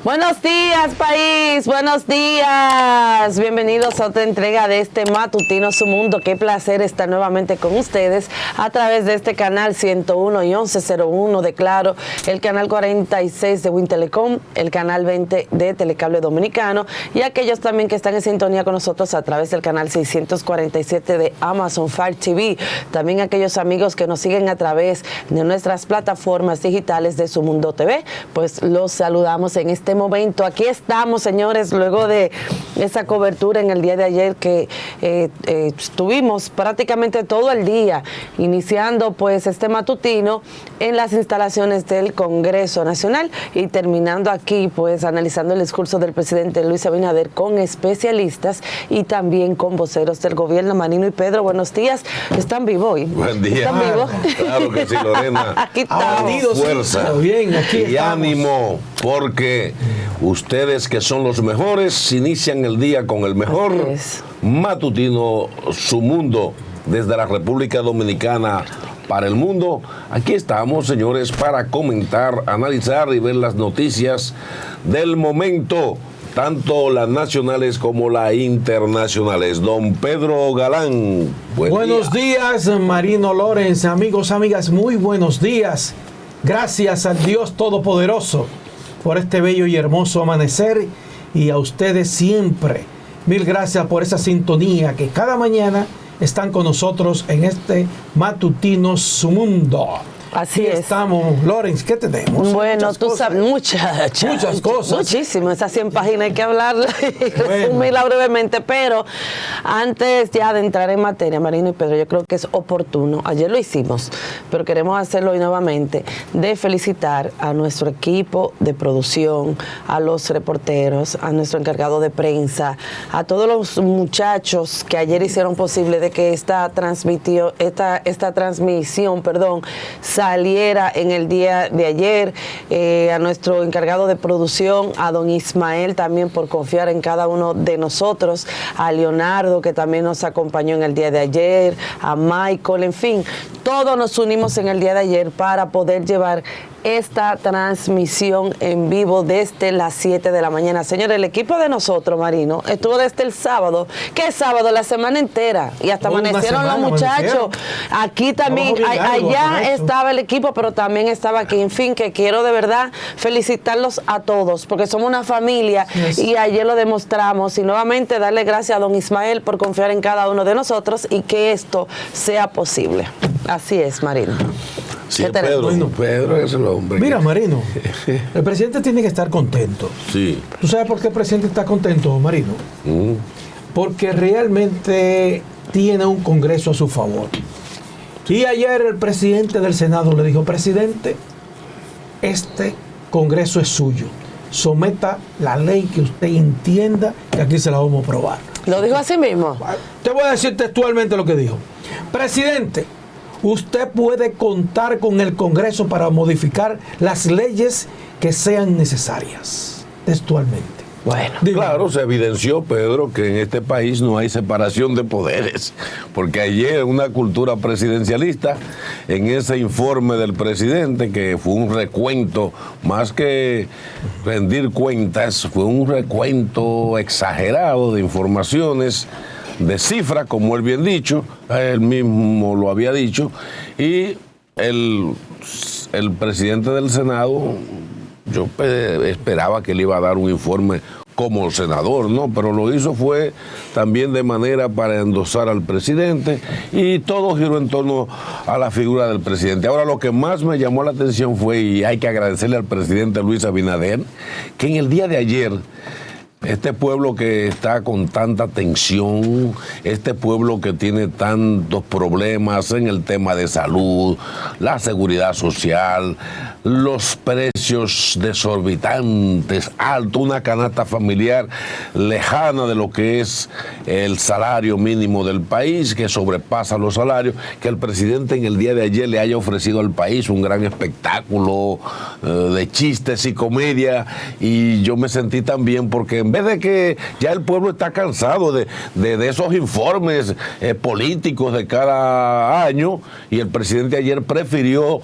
Buenos días, país, buenos días. Bienvenidos a otra entrega de este matutino Su Mundo. Qué placer estar nuevamente con ustedes a través de este canal 101 y 1101 de Claro, el canal 46 de Wintelecom, el canal 20 de Telecable Dominicano y aquellos también que están en sintonía con nosotros a través del canal 647 de Amazon Fire TV. También aquellos amigos que nos siguen a través de nuestras plataformas digitales de Su Mundo TV, pues los saludamos en este momento. Aquí estamos, señores, luego de esa cobertura en el día de ayer que estuvimos prácticamente todo el día iniciando pues este matutino en las instalaciones del Congreso Nacional y terminando aquí pues analizando el discurso del presidente Luis Abinader con especialistas y también con voceros del gobierno. Marino y Pedro, buenos días. ¿Están vivos hoy? Buen día. ¿Están vivos? Claro que sí, Lorena. Aquí estamos. Fuerza bien, aquí y estamos. ánimo, porque ustedes que son los mejores inician el día con el mejor matutino Su Mundo desde la República Dominicana para el mundo. Aquí estamos, señores, para comentar, analizar y ver las noticias del momento, tanto las nacionales como las internacionales. Don Pedro Galán, buenos días, Marino Lorenz, amigos, amigas, muy buenos días. Gracias al Dios Todopoderoso por este bello y hermoso amanecer y a ustedes siempre. Mil gracias por esa sintonía que cada mañana están con nosotros en este matutino Su Mundo. Así es. Estamos, Lorenz, ¿qué tenemos? Bueno, tú sabes, muchas cosas. Muchísimo, esas 100 páginas hay que hablarlas y Bueno. resumirla brevemente, pero antes ya de entrar en materia, Marino y Pedro, yo creo que es oportuno, ayer lo hicimos, pero queremos hacerlo hoy nuevamente, de felicitar a nuestro equipo de producción, a los reporteros, a nuestro encargado de prensa, a todos los muchachos que ayer hicieron posible de que esta transmisión, saliera en el día de ayer, a nuestro encargado de producción, a don Ismael también por confiar en cada uno de nosotros, a Leonardo que también nos acompañó en el día de ayer, a Michael, en fin, todos nos unimos en el día de ayer para poder llevar esta transmisión en vivo desde las 7 de la mañana. Señores, el equipo de nosotros, Marino, estuvo desde el sábado. ¿Qué sábado? La semana entera. Y hasta amanecieron los muchachos. Aquí también, allá estaba el equipo, pero también estaba aquí. En fin, que quiero de verdad felicitarlos a todos, porque somos una familia y ayer lo demostramos. Y nuevamente darle gracias a don Ismael por confiar en cada uno de nosotros y que esto sea posible. Así es, Marino. Sí, Pedro es el hombre. Mira, Marino, el presidente tiene que estar contento. Sí. ¿Tú sabes por qué el presidente está contento, Marino? Porque realmente tiene un Congreso a su favor. Y ayer el presidente del Senado le dijo: presidente, este Congreso es suyo. Someta la ley que usted entienda que aquí se la vamos a aprobar. ¿Lo dijo así mismo? Te voy a decir textualmente lo que dijo. Presidente, usted puede contar con el Congreso para modificar las leyes que sean necesarias. Textualmente. Bueno, claro, se evidenció, Pedro, que en este país no hay separación de poderes, porque ayer una cultura presidencialista, en ese informe del presidente, que fue un recuento, más que rendir cuentas, fue un recuento exagerado de informaciones, de cifras, como él bien dicho, él mismo lo había dicho, y el presidente del Senado, yo esperaba que le iba a dar un informe como senador, ¿no? Pero lo hizo fue también de manera para endosar al presidente y todo giró en torno a la figura del presidente. Ahora, lo que más me llamó la atención fue, y hay que agradecerle al presidente Luis Abinader, que en el día de ayer, este pueblo que está con tanta tensión, este pueblo que tiene tantos problemas en el tema de salud, la seguridad social, los precios desorbitantes, alto, una canasta familiar lejana de lo que es el salario mínimo del país, que sobrepasa los salarios, que el presidente en el día de ayer le haya ofrecido al país un gran espectáculo de chistes y comedia, y yo me sentí tan bien porque en vez de que ya el pueblo está cansado de esos informes políticos de cada año, y el presidente ayer prefirió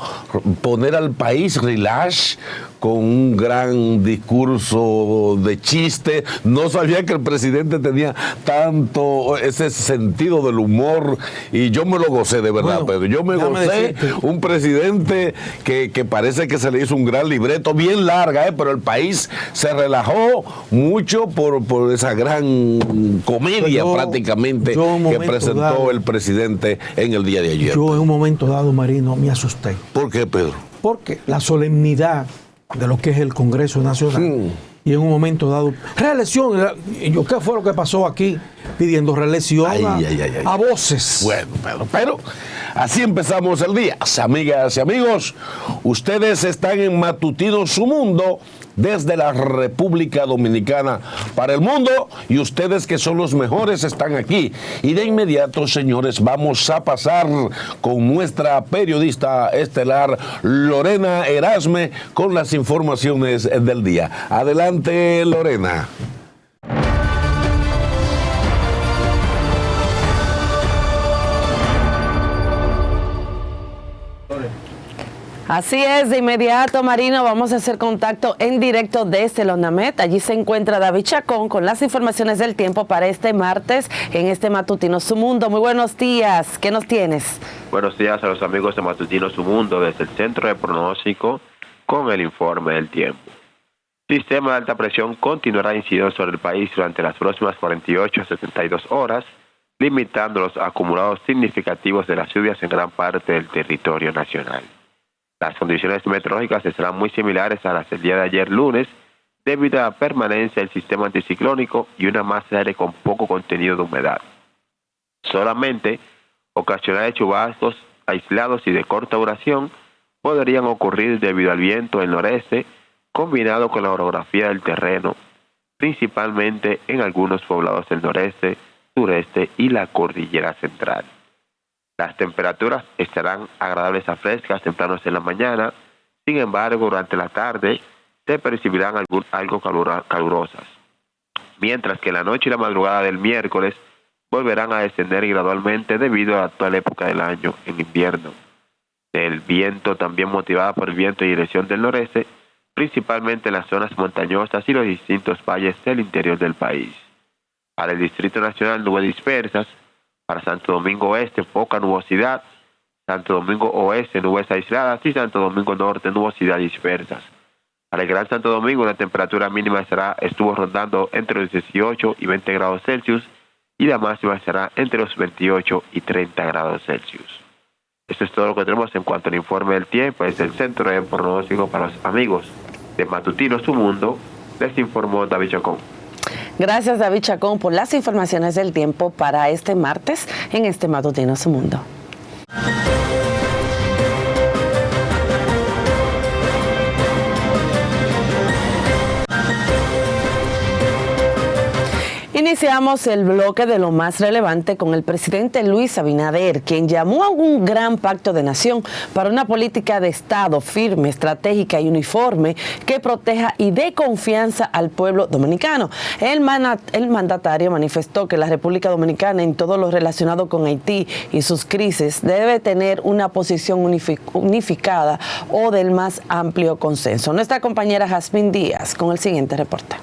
poner al país relax con un gran discurso de chiste. No sabía que el presidente tenía tanto ese sentido del humor, y yo me lo gocé de verdad, Pedro. Yo me gocé un presidente que parece que se le hizo un gran libreto, bien larga, pero el país se relajó mucho por esa gran comedia prácticamente que presentó el presidente en el día de ayer. Yo en un momento dado, Marino, me asusté. ¿Por qué, Pedro? Porque la solemnidad de lo que es el Congreso Nacional, y en un momento dado, reelección, y yo, ¿qué fue lo que pasó aquí? Pidiendo reelección a voces. Bueno, pero así empezamos el día. Amigas y amigos, ustedes están en Matutino Su Mundo, desde la República Dominicana para el mundo, y ustedes, que son los mejores, están aquí. Y de inmediato, señores, vamos a pasar con nuestra periodista estelar Lorena Erasme con las informaciones del día. Adelante, Lorena. Así es, de inmediato, Marino, vamos a hacer contacto en directo desde Lonamet. Allí se encuentra David Chacón con las informaciones del tiempo para este martes en este Matutino Su Mundo. Muy buenos días, ¿qué nos tienes? Buenos días a los amigos de Matutino Su Mundo desde el Centro de Pronóstico con el informe del tiempo. El sistema de alta presión continuará incidiendo sobre el país durante las próximas 48 a 72 horas, limitando los acumulados significativos de las lluvias en gran parte del territorio nacional. Las condiciones meteorológicas serán muy similares a las del día de ayer lunes, debido a la permanencia del sistema anticiclónico y una masa de aire con poco contenido de humedad. Solamente ocasionales chubascos aislados y de corta duración podrían ocurrir debido al viento del noreste, combinado con la orografía del terreno, principalmente en algunos poblados del noreste, sureste y la cordillera central. Las temperaturas estarán agradables a frescas tempranos en la mañana. Sin embargo, durante la tarde se percibirán algo calurosas, mientras que la noche y la madrugada del miércoles volverán a descender gradualmente debido a la actual época del año, en invierno. El viento, también motivado por el viento de dirección del noreste, principalmente en las zonas montañosas y los distintos valles del interior del país. Para el Distrito Nacional, nubes dispersas. Para Santo Domingo Oeste, poca nubosidad. Santo Domingo Oeste, nubes aisladas. Y Santo Domingo Norte, nubosidad dispersas. Para el Gran Santo Domingo, la temperatura mínima estuvo rondando entre los 18 y 20 grados Celsius, y la máxima será entre los 28 y 30 grados Celsius. Esto es todo lo que tenemos en cuanto al informe del tiempo desde el Centro de Pronóstico para los amigos de Matutino Su Mundo. Les informó David Chacón. Gracias, David Chacón, por las informaciones del tiempo para este martes en este Matutino Su Mundo. Iniciamos el bloque de lo más relevante con el presidente Luis Abinader, quien llamó a un gran pacto de nación para una política de Estado firme, estratégica y uniforme que proteja y dé confianza al pueblo dominicano. El mandatario manifestó que la República Dominicana, en todo lo relacionado con Haití y sus crisis, debe tener una posición unificada o del más amplio consenso. Nuestra compañera Jazmín Díaz con el siguiente reporte.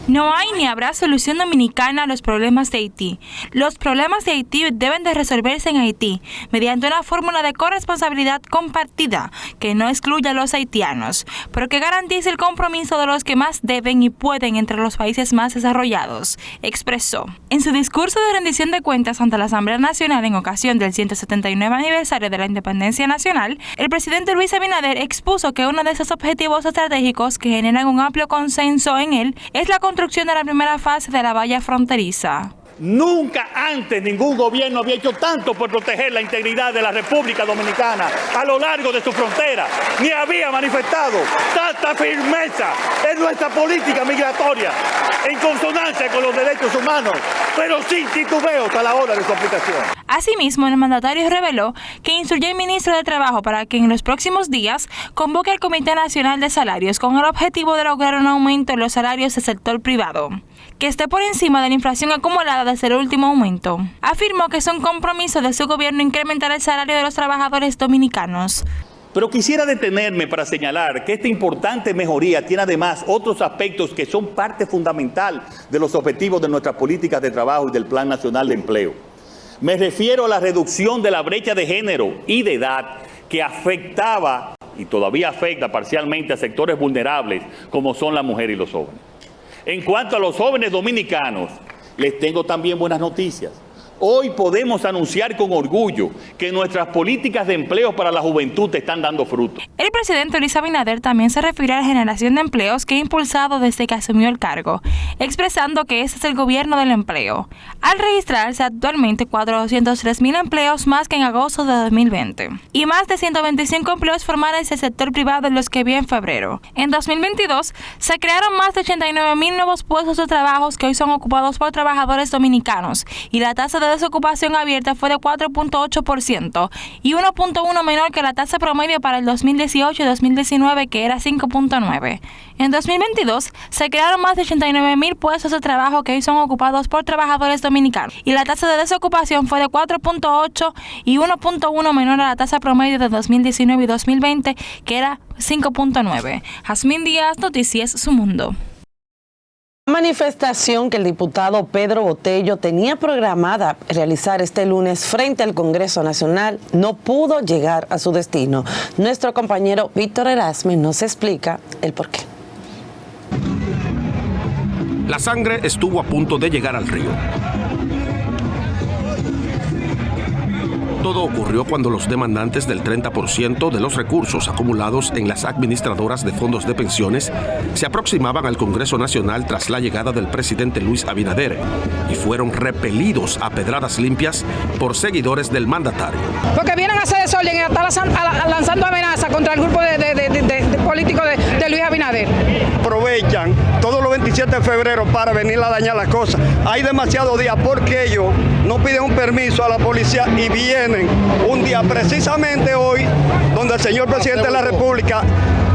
No hay ni habrá solución dominicana a los problemas de Haití. Los problemas de Haití deben de resolverse en Haití mediante una fórmula de corresponsabilidad compartida que no excluya a los haitianos, pero que garantice el compromiso de los que más deben y pueden entre los países más desarrollados, expresó. En su discurso de rendición de cuentas ante la Asamblea Nacional en ocasión del 179 aniversario de la Independencia Nacional, el presidente Luis Abinader expuso que uno de esos objetivos estratégicos que generan un amplio consenso en él es la construcción de la primera fase de la valla fronteriza. Nunca antes ningún gobierno había hecho tanto por proteger la integridad de la República Dominicana a lo largo de su frontera, ni había manifestado tanta firmeza en nuestra política migratoria, en consonancia con los derechos humanos, pero sin titubeos a la hora de su aplicación. Asimismo, el mandatario reveló que instruyó al ministro de Trabajo para que en los próximos días convoque al Comité Nacional de Salarios con el objetivo de lograr un aumento en los salarios del sector privado, que esté por encima de la inflación acumulada desde el último aumento. Afirmó que es un compromiso de su gobierno incrementar el salario de los trabajadores dominicanos. Pero quisiera detenerme para señalar que esta importante mejoría tiene además otros aspectos que son parte fundamental de los objetivos de nuestras políticas de trabajo y del Plan Nacional de Empleo. Me refiero a la reducción de la brecha de género y de edad que afectaba y todavía afecta parcialmente a sectores vulnerables como son la mujer y los jóvenes. En cuanto a los jóvenes dominicanos, les tengo también buenas noticias. Hoy podemos anunciar con orgullo que nuestras políticas de empleo para la juventud están dando fruto. El presidente Luis Abinader también se refirió a la generación de empleos que ha impulsado desde que asumió el cargo, expresando que ese es el gobierno del empleo, al registrarse actualmente 403,000 empleos más que en agosto de 2020, y más de 125 empleos formales del sector privado en los que vi en febrero. En 2022 se crearon más de 89,000 nuevos puestos de trabajo que hoy son ocupados por trabajadores dominicanos, y la tasa de desocupación abierta fue de 4.8% y 1.1 menor que la tasa promedio para el 2018 y 2019, que era 5.9. En 2022 se crearon más de 89,000 puestos de trabajo que hoy son ocupados por trabajadores dominicanos, y la tasa de desocupación fue de 4.8 y 1.1 menor a la tasa promedio de 2019 y 2020, que era 5.9. Jazmín Díaz, Noticias Su Mundo. La manifestación que el diputado Pedro Botello tenía programada realizar este lunes frente al Congreso Nacional no pudo llegar a su destino. Nuestro compañero Víctor Erasme nos explica el porqué. La sangre estuvo a punto de llegar al río. Todo ocurrió cuando los demandantes del 30% de los recursos acumulados en las administradoras de fondos de pensiones se aproximaban al Congreso Nacional tras la llegada del presidente Luis Abinader y fueron repelidos a pedradas limpias por seguidores del mandatario. Porque vienen a hacer desorden y estar lanzando amenazas contra el grupo de políticos de Luis Abinader. Aprovechan todos los 27 de febrero para venir a dañar las cosas. Hay demasiados días porque ellos no piden un permiso a la policía y vienen un día precisamente hoy donde el señor presidente de la República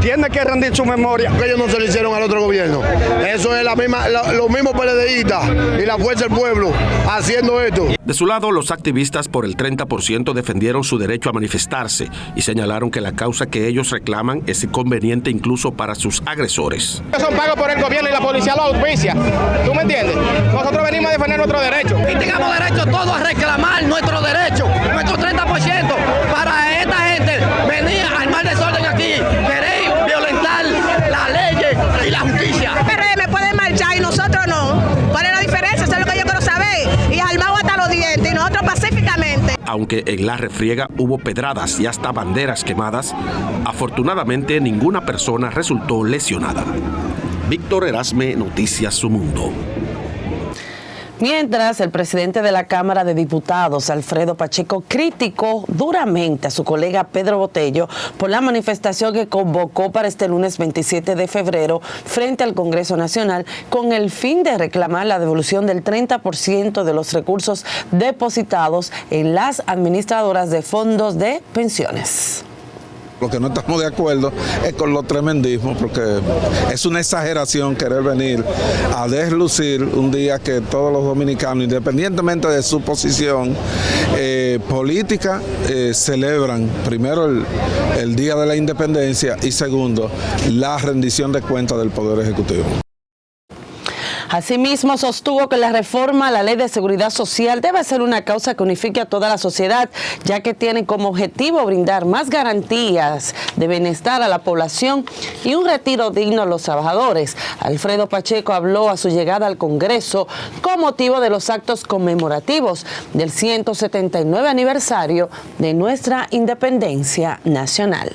tiene que rendir su memoria. Ellos no se lo hicieron al otro gobierno. Eso es los mismos PLDistas y la Fuerza del Pueblo haciendo esto. De su lado, los activistas por el 30% defendieron su derecho a manifestarse y señalaron que la causa que ellos reclaman es inconveniente incluso para sus agresores. Son pagos por el gobierno y la policía lo auspicia. ¿Tú me entiendes? Nosotros venimos a defender nuestro derecho. Y tengamos derecho todos a reclamar nuestro derecho, nuestro 30%. Para esta gente venir a armar desorden aquí, querer violentar las leyes y la justicia. PRM puede marchar y nosotros no. ¿Cuál es la diferencia? Eso es lo que yo quiero saber. Y armados hasta los dientes y nosotros pacíficamente. Aunque en la refriega hubo pedradas y hasta banderas quemadas, afortunadamente ninguna persona resultó lesionada. Víctor Erasme, Noticias Su Mundo. Mientras, el presidente de la Cámara de Diputados, Alfredo Pacheco, criticó duramente a su colega Pedro Botello por la manifestación que convocó para este lunes 27 de febrero frente al Congreso Nacional con el fin de reclamar la devolución del 30% de los recursos depositados en las administradoras de fondos de pensiones. Lo que no estamos de acuerdo es con los tremendismos, porque es una exageración querer venir a deslucir un día que todos los dominicanos, independientemente de su posición política, celebran primero el Día de la Independencia y segundo, la rendición de cuentas del Poder Ejecutivo. Asimismo, sostuvo que la reforma a la Ley de Seguridad Social debe ser una causa que unifique a toda la sociedad, ya que tiene como objetivo brindar más garantías de bienestar a la población y un retiro digno a los trabajadores. Alfredo Pacheco habló a su llegada al Congreso con motivo de los actos conmemorativos del 179 aniversario de nuestra independencia nacional.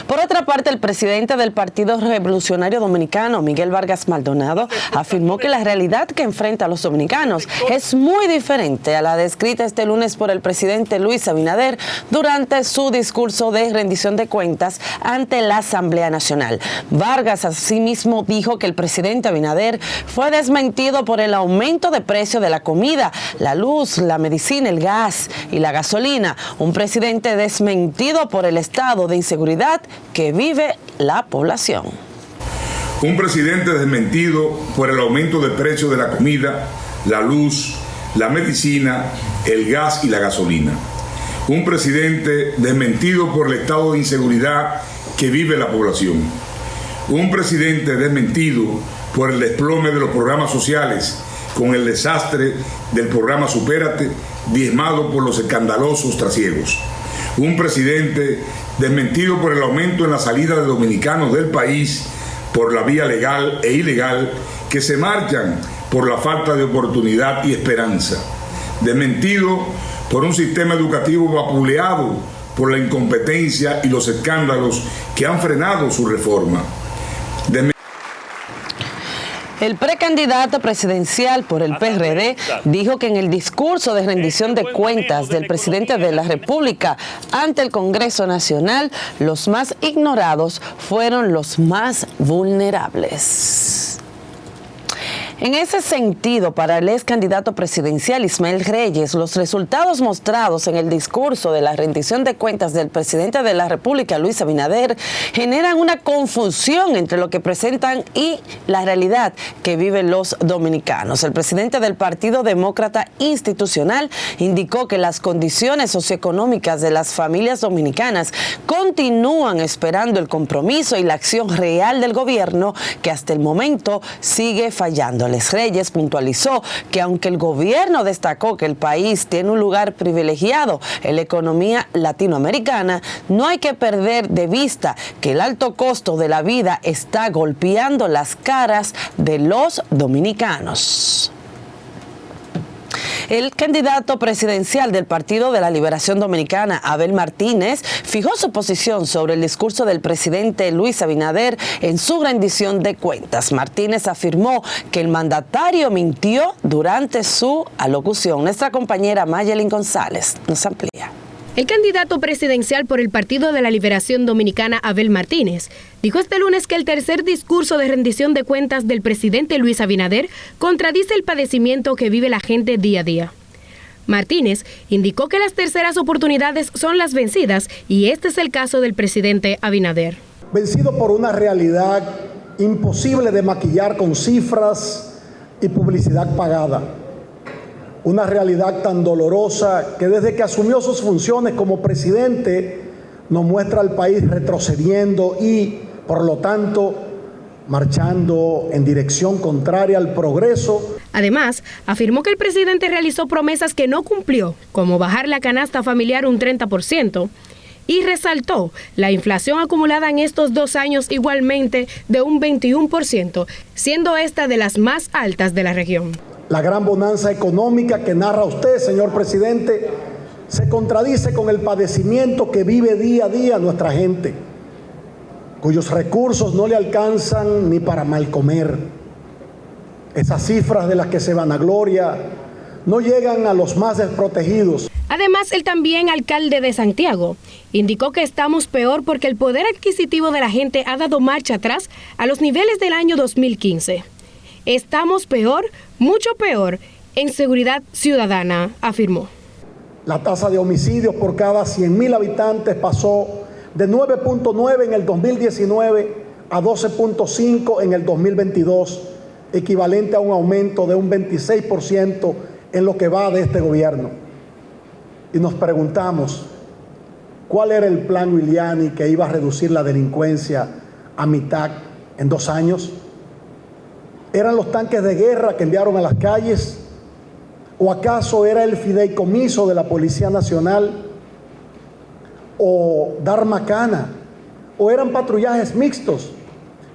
Por otra parte, el presidente del Partido Revolucionario Dominicano, Miguel Vargas Maldonado, afirmó que la realidad que enfrenta a los dominicanos es muy diferente a la descrita este lunes por el presidente Luis Abinader durante su discurso de rendición de cuentas ante la Asamblea Nacional. Vargas asimismo dijo que el presidente Abinader fue desmentido por el aumento de precio de la comida, la luz, la medicina, el gas y la gasolina. Un presidente desmentido por el estado de inseguridad que vive la población. Un presidente desmentido por el aumento de precio de la comida, la luz, la medicina, el gas y la gasolina. Un presidente desmentido por el estado de inseguridad que vive la población. Un presidente desmentido por el desplome de los programas sociales, con el desastre del programa Supérate, diezmado por los escandalosos trasiegos. Un presidente desmentido por el aumento en la salida de dominicanos del país por la vía legal e ilegal que se marchan por la falta de oportunidad y esperanza. Desmentido por un sistema educativo vapuleado por la incompetencia y los escándalos que han frenado su reforma. El precandidato presidencial por el PRD dijo que en el discurso de rendición de cuentas del presidente de la República ante el Congreso Nacional, los más ignorados fueron los más vulnerables. En ese sentido, para el ex candidato presidencial Ismael Reyes, los resultados mostrados en el discurso de la rendición de cuentas del presidente de la República, Luis Abinader, generan una confusión entre lo que presentan y la realidad que viven los dominicanos. El presidente del Partido Demócrata Institucional indicó que las condiciones socioeconómicas de las familias dominicanas continúan esperando el compromiso y la acción real del gobierno, que hasta el momento sigue fallando. Reyes puntualizó que aunque el gobierno destacó que el país tiene un lugar privilegiado en la economía latinoamericana, no hay que perder de vista que el alto costo de la vida está golpeando las caras de los dominicanos. El candidato presidencial del Partido de la Liberación Dominicana, Abel Martínez, fijó su posición sobre el discurso del presidente Luis Abinader en su rendición de cuentas. Martínez afirmó que el mandatario mintió durante su alocución. Nuestra compañera Mayelin González nos amplía. El candidato presidencial por el Partido de la Liberación Dominicana, Abel Martínez, dijo este lunes que el tercer discurso de rendición de cuentas del presidente Luis Abinader contradice el padecimiento que vive la gente día a día. Martínez indicó que las terceras oportunidades son las vencidas y este es el caso del presidente Abinader. Vencido por una realidad imposible de maquillar con cifras y publicidad pagada. Una realidad tan dolorosa que desde que asumió sus funciones como presidente nos muestra al país retrocediendo y, por lo tanto, marchando en dirección contraria al progreso. Además, afirmó que el presidente realizó promesas que no cumplió, como bajar la canasta familiar un 30%, y resaltó la inflación acumulada en estos 2 años igualmente de un 21%, siendo esta de las más altas de la región. La gran bonanza económica que narra usted, señor presidente, se contradice con el padecimiento que vive día a día nuestra gente, cuyos recursos no le alcanzan ni para mal comer. Esas cifras de las que se vanagloria no llegan a los más desprotegidos. Además, el también alcalde de Santiago indicó que estamos peor porque el poder adquisitivo de la gente ha dado marcha atrás a los niveles del año 2015. Estamos peor, mucho peor, en seguridad ciudadana, afirmó. La tasa de homicidios por cada 100.000 habitantes pasó de 9.9 en el 2019 a 12.5 en el 2022, equivalente a un aumento de un 26% en lo que va de este gobierno. Y nos preguntamos, ¿cuál era el plan Giuliani que iba a reducir la delincuencia a mitad en 2 años? ¿Eran los tanques de guerra que enviaron a las calles? ¿O acaso era el fideicomiso de la Policía Nacional? ¿O dar macana? ¿O eran patrullajes mixtos?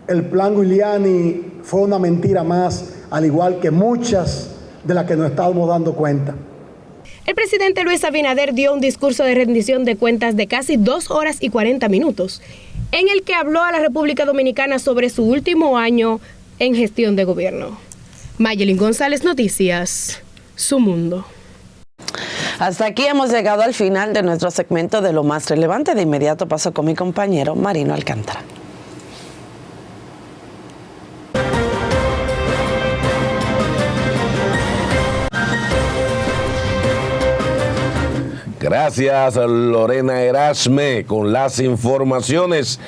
El plan Giuliani fue una mentira más, al igual que muchas de las que nos estábamos dando cuenta. El presidente Luis Abinader dio un discurso de rendición de cuentas de casi 2 horas y 40 minutos. en el que habló a la República Dominicana sobre su último año en gestión de gobierno. Mayelin González, Noticias, Su Mundo. Hasta aquí hemos llegado al final de nuestro segmento de lo más relevante. De inmediato paso con mi compañero Marino Alcántara. Gracias, Lorena Erasme, con las informaciones.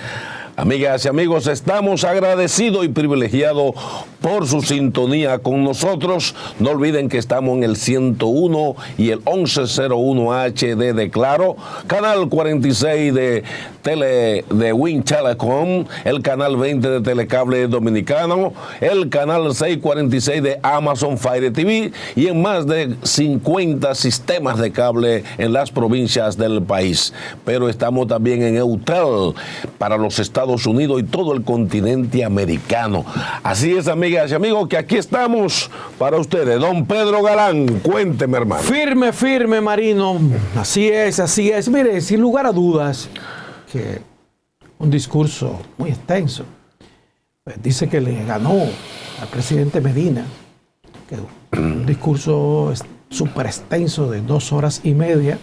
Amigas y amigos, estamos agradecidos y privilegiados por su sintonía con nosotros. No olviden que estamos en el 101 y el 1101 HD de Claro, canal 46 de Win Telecom, el canal 20 de Telecable Dominicano, el canal 646 de Amazon Fire TV y en más de 50 sistemas de cable en las provincias del país. Pero estamos también en Eutel para los Estados Unidos y todo el continente americano. Así es, amigas y amigos, que aquí estamos para ustedes. Don Pedro Galán, cuénteme, hermano. Firme, firme, Marino. Así es, así es. Mire, sin lugar a dudas, que un discurso muy extenso. Pues dice que le ganó al presidente Medina, que un discurso súper extenso de 2 horas y media.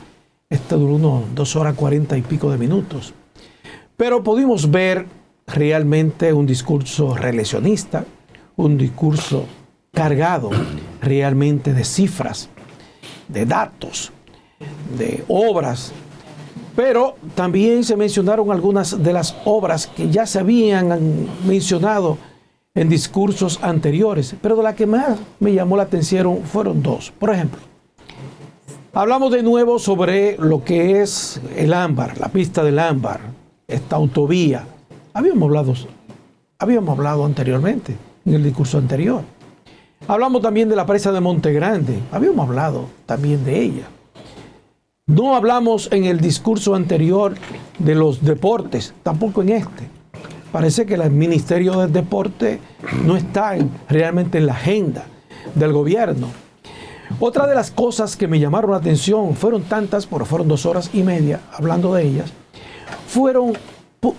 Este duró unos 2 horas 40 y pico de minutos. Pero pudimos ver realmente un discurso reeleccionista, un discurso cargado realmente de cifras, de datos, de obras. Pero también se mencionaron algunas de las obras que ya se habían mencionado en discursos anteriores, pero de las que más me llamó la atención fueron 2. Por ejemplo, hablamos de nuevo sobre lo que es el Ámbar, la pista del Ámbar, esta autovía. Habíamos hablado anteriormente, en el discurso anterior. Hablamos también de la presa de Monte Grande. Habíamos hablado también de ella. No hablamos en el discurso anterior de los deportes, tampoco en este. Parece que el Ministerio del Deporte no está realmente en la agenda del gobierno. Otra de las cosas que me llamaron la atención, fueron tantas, pero fueron 2 horas y media hablando de ellas, fueron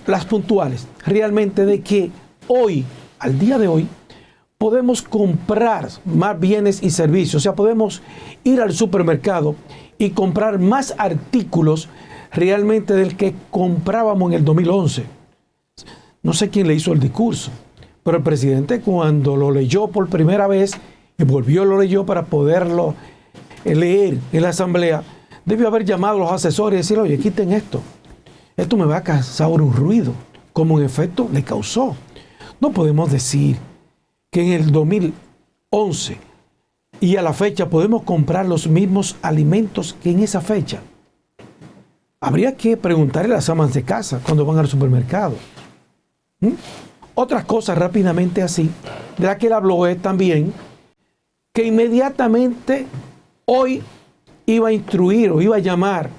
las puntuales, realmente de que hoy, al día de hoy, podemos comprar más bienes y servicios. O sea, podemos ir al supermercado y comprar más artículos realmente del que comprábamos en el 2011. No sé quién le hizo el discurso, pero el presidente, cuando lo leyó por primera vez y lo leyó para poderlo leer en la asamblea, debió haber llamado a los asesores y decir: oye, quiten esto. Esto me va a causar un ruido, como en efecto le causó. No podemos decir que en el 2011 y a la fecha podemos comprar los mismos alimentos que en esa fecha. Habría que preguntarle a las amas de casa cuando van al supermercado. Otras cosas rápidamente así, de la que él habló es también que inmediatamente hoy iba a instruir o iba a llamar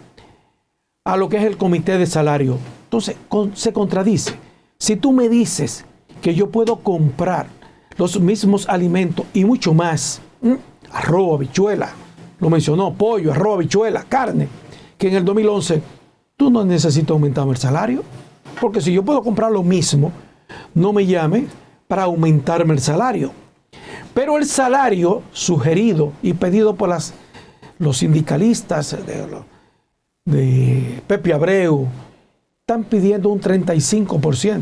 a lo que es el comité de salario. Entonces, se contradice. Si tú me dices que yo puedo comprar los mismos alimentos y mucho más, arroz, habichuela, lo mencionó, pollo, arroz, habichuela, carne, que en el 2011, tú no necesitas aumentarme el salario, porque si yo puedo comprar lo mismo, no me llame para aumentarme el salario. Pero el salario sugerido y pedido por los sindicalistas de Pepe Abreu, están pidiendo un 35%,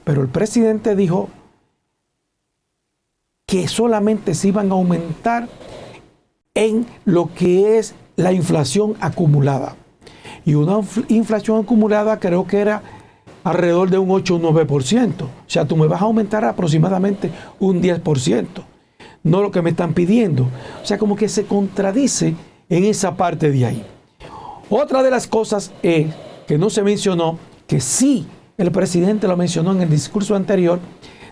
pero el presidente dijo que solamente se iban a aumentar en lo que es la inflación acumulada. Y una inflación acumulada creo que era alrededor de un 8 o 9%. O sea, tú me vas a aumentar aproximadamente un 10%, no lo que me están pidiendo. O sea, como que se contradice en esa parte de ahí. Otra de las cosas es que no se mencionó, que sí el presidente lo mencionó en el discurso anterior,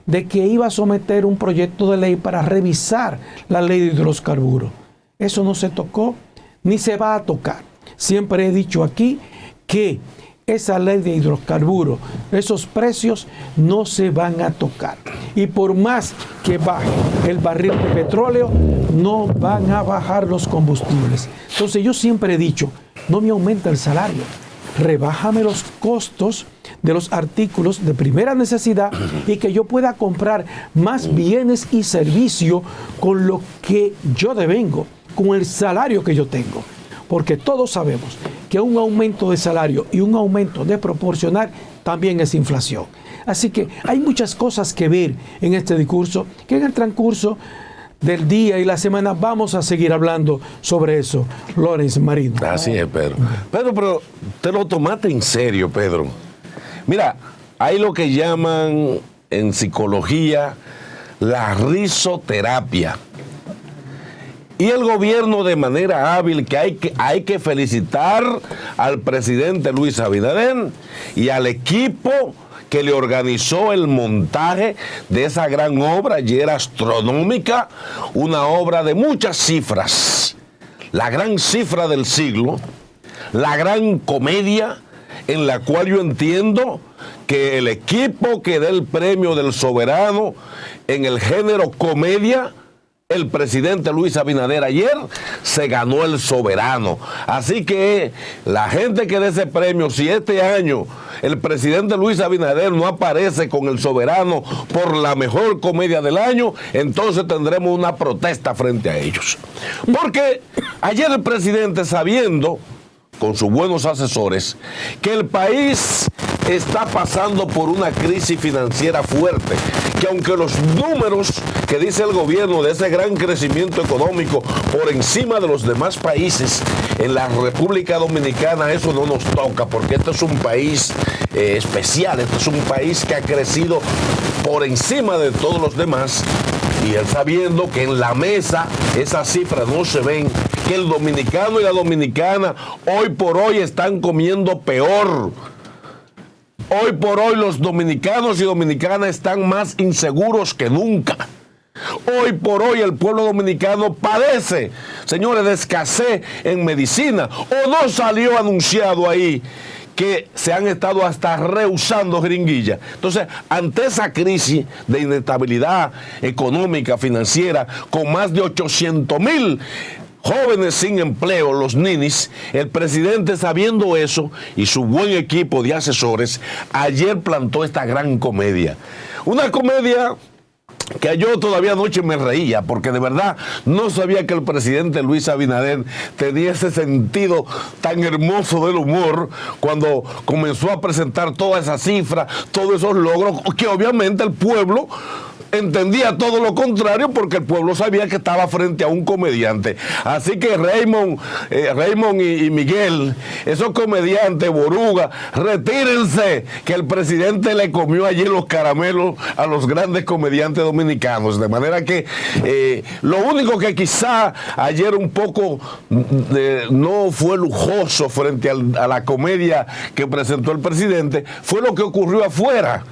de que iba a someter un proyecto de ley para revisar la ley de hidrocarburos. Eso no se tocó ni se va a tocar. Siempre he dicho aquí que esa ley de hidrocarburos, esos precios no se van a tocar. Y por más que baje el barril de petróleo, no van a bajar los combustibles. Entonces yo siempre he dicho, no me aumenta el salario, rebájame los costos de los artículos de primera necesidad y que yo pueda comprar más bienes y servicios con lo que yo devengo, con el salario que yo tengo. Porque todos sabemos que un aumento de salario y un aumento de proporcional también es inflación. Así que hay muchas cosas que ver en este discurso, que en el transcurso del día y la semana vamos a seguir hablando sobre eso. Lorenz Marino. Así es, Pedro. Pedro, pero te lo tomaste en serio, Pedro. Mira, hay lo que llaman en psicología la risoterapia. Y el gobierno, de manera hábil, que hay que felicitar al presidente Luis Abinader y al equipo que le organizó el montaje de esa gran obra, ayer astronómica, una obra de muchas cifras, la gran cifra del siglo, la gran comedia, en la cual yo entiendo que el equipo que dé el premio del soberano en el género comedia, el presidente Luis Abinader ayer se ganó el soberano. Así que la gente que dé ese premio, si este año el presidente Luis Abinader no aparece con el soberano por la mejor comedia del año, entonces tendremos una protesta frente a ellos. Porque ayer el presidente, sabiendo, con sus buenos asesores, que el país está pasando por una crisis financiera fuerte, que aunque los números que dice el gobierno de ese gran crecimiento económico por encima de los demás países, en la República Dominicana eso no nos toca, porque este es un país especial, este es un país que ha crecido por encima de todos los demás, y él sabiendo que en la mesa esas cifras no se ven, que el dominicano y la dominicana hoy por hoy están comiendo peor. Hoy por hoy los dominicanos y dominicanas están más inseguros que nunca. Hoy por hoy el pueblo dominicano padece, señores, de escasez en medicina. ¿O no salió anunciado ahí que se han estado hasta rehusando jeringuillas? Entonces, ante esa crisis de inestabilidad económica, financiera, con más de 800,000 jóvenes sin empleo, los ninis, el presidente, sabiendo eso, y su buen equipo de asesores, ayer plantó esta gran comedia. Una comedia que yo todavía anoche me reía, porque de verdad no sabía que el presidente Luis Abinader tenía ese sentido tan hermoso del humor cuando comenzó a presentar todas esas cifras, todos esos logros, que obviamente el pueblo entendía todo lo contrario, porque el pueblo sabía que estaba frente a un comediante. Así que Raymond y Miguel, esos comediantes, Boruga, retírense, que el presidente le comió ayer los caramelos a los grandes comediantes dominicanos. De manera que lo único que quizá ayer un poco no fue lujoso frente a la comedia que presentó el presidente fue lo que ocurrió afuera,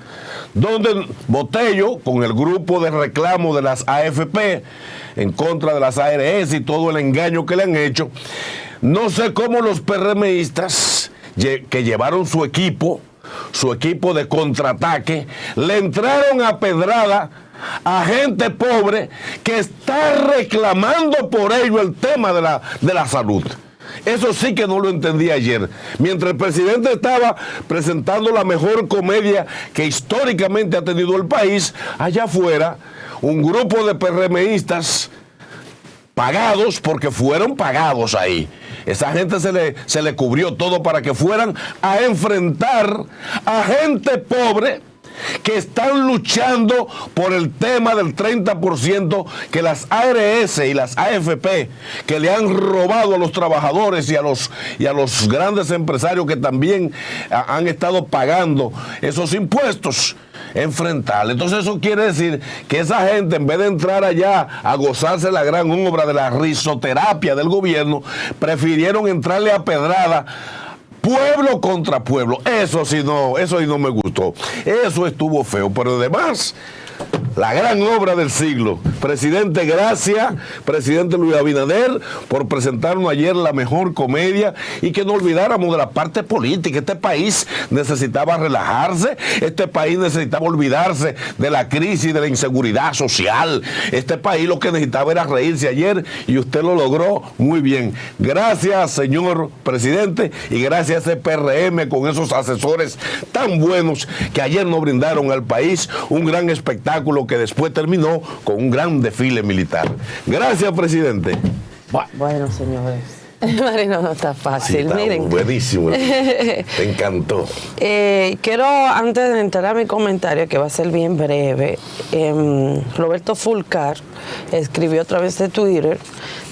donde Botello, con el grupo de reclamo de las AFP en contra de las ARS y todo el engaño que le han hecho, no sé cómo los PRMistas, que llevaron su equipo de contraataque, le entraron a pedrada a gente pobre que está reclamando por ello el tema de la salud. Eso sí que no lo entendí ayer. Mientras el presidente estaba presentando la mejor comedia que históricamente ha tenido el país, allá afuera, un grupo de PRMistas pagados, porque fueron pagados ahí. Esa gente se le cubrió todo para que fueran a enfrentar a gente pobre que están luchando por el tema del 30% que las ARS y las AFP, que le han robado a los trabajadores y a los grandes empresarios que también han estado pagando esos impuestos, enfrentar. Entonces eso quiere decir que esa gente, en vez de entrar allá a gozarse la gran obra de la risoterapia del gobierno, prefirieron entrarle a pedrada pueblo contra pueblo. Eso sí no me gustó. Eso estuvo feo. Pero además, la gran obra del siglo. Presidente, gracias, presidente Luis Abinader, por presentarnos ayer la mejor comedia y que no olvidáramos de la parte política. Este país necesitaba relajarse, este país necesitaba olvidarse de la crisis, de la inseguridad social. Este país lo que necesitaba era reírse ayer y usted lo logró muy bien. Gracias, señor presidente, y gracias a ese PRM con esos asesores tan buenos que ayer nos brindaron al país un gran espectáculo que después terminó con un gran desfile militar. Gracias, presidente. Bueno, señores. Marino, no está fácil. Sí, está miren. Buenísimo. Te encantó. Quiero, antes de entrar a mi comentario, que va a ser bien breve, Roberto Fulcar escribió a través de Twitter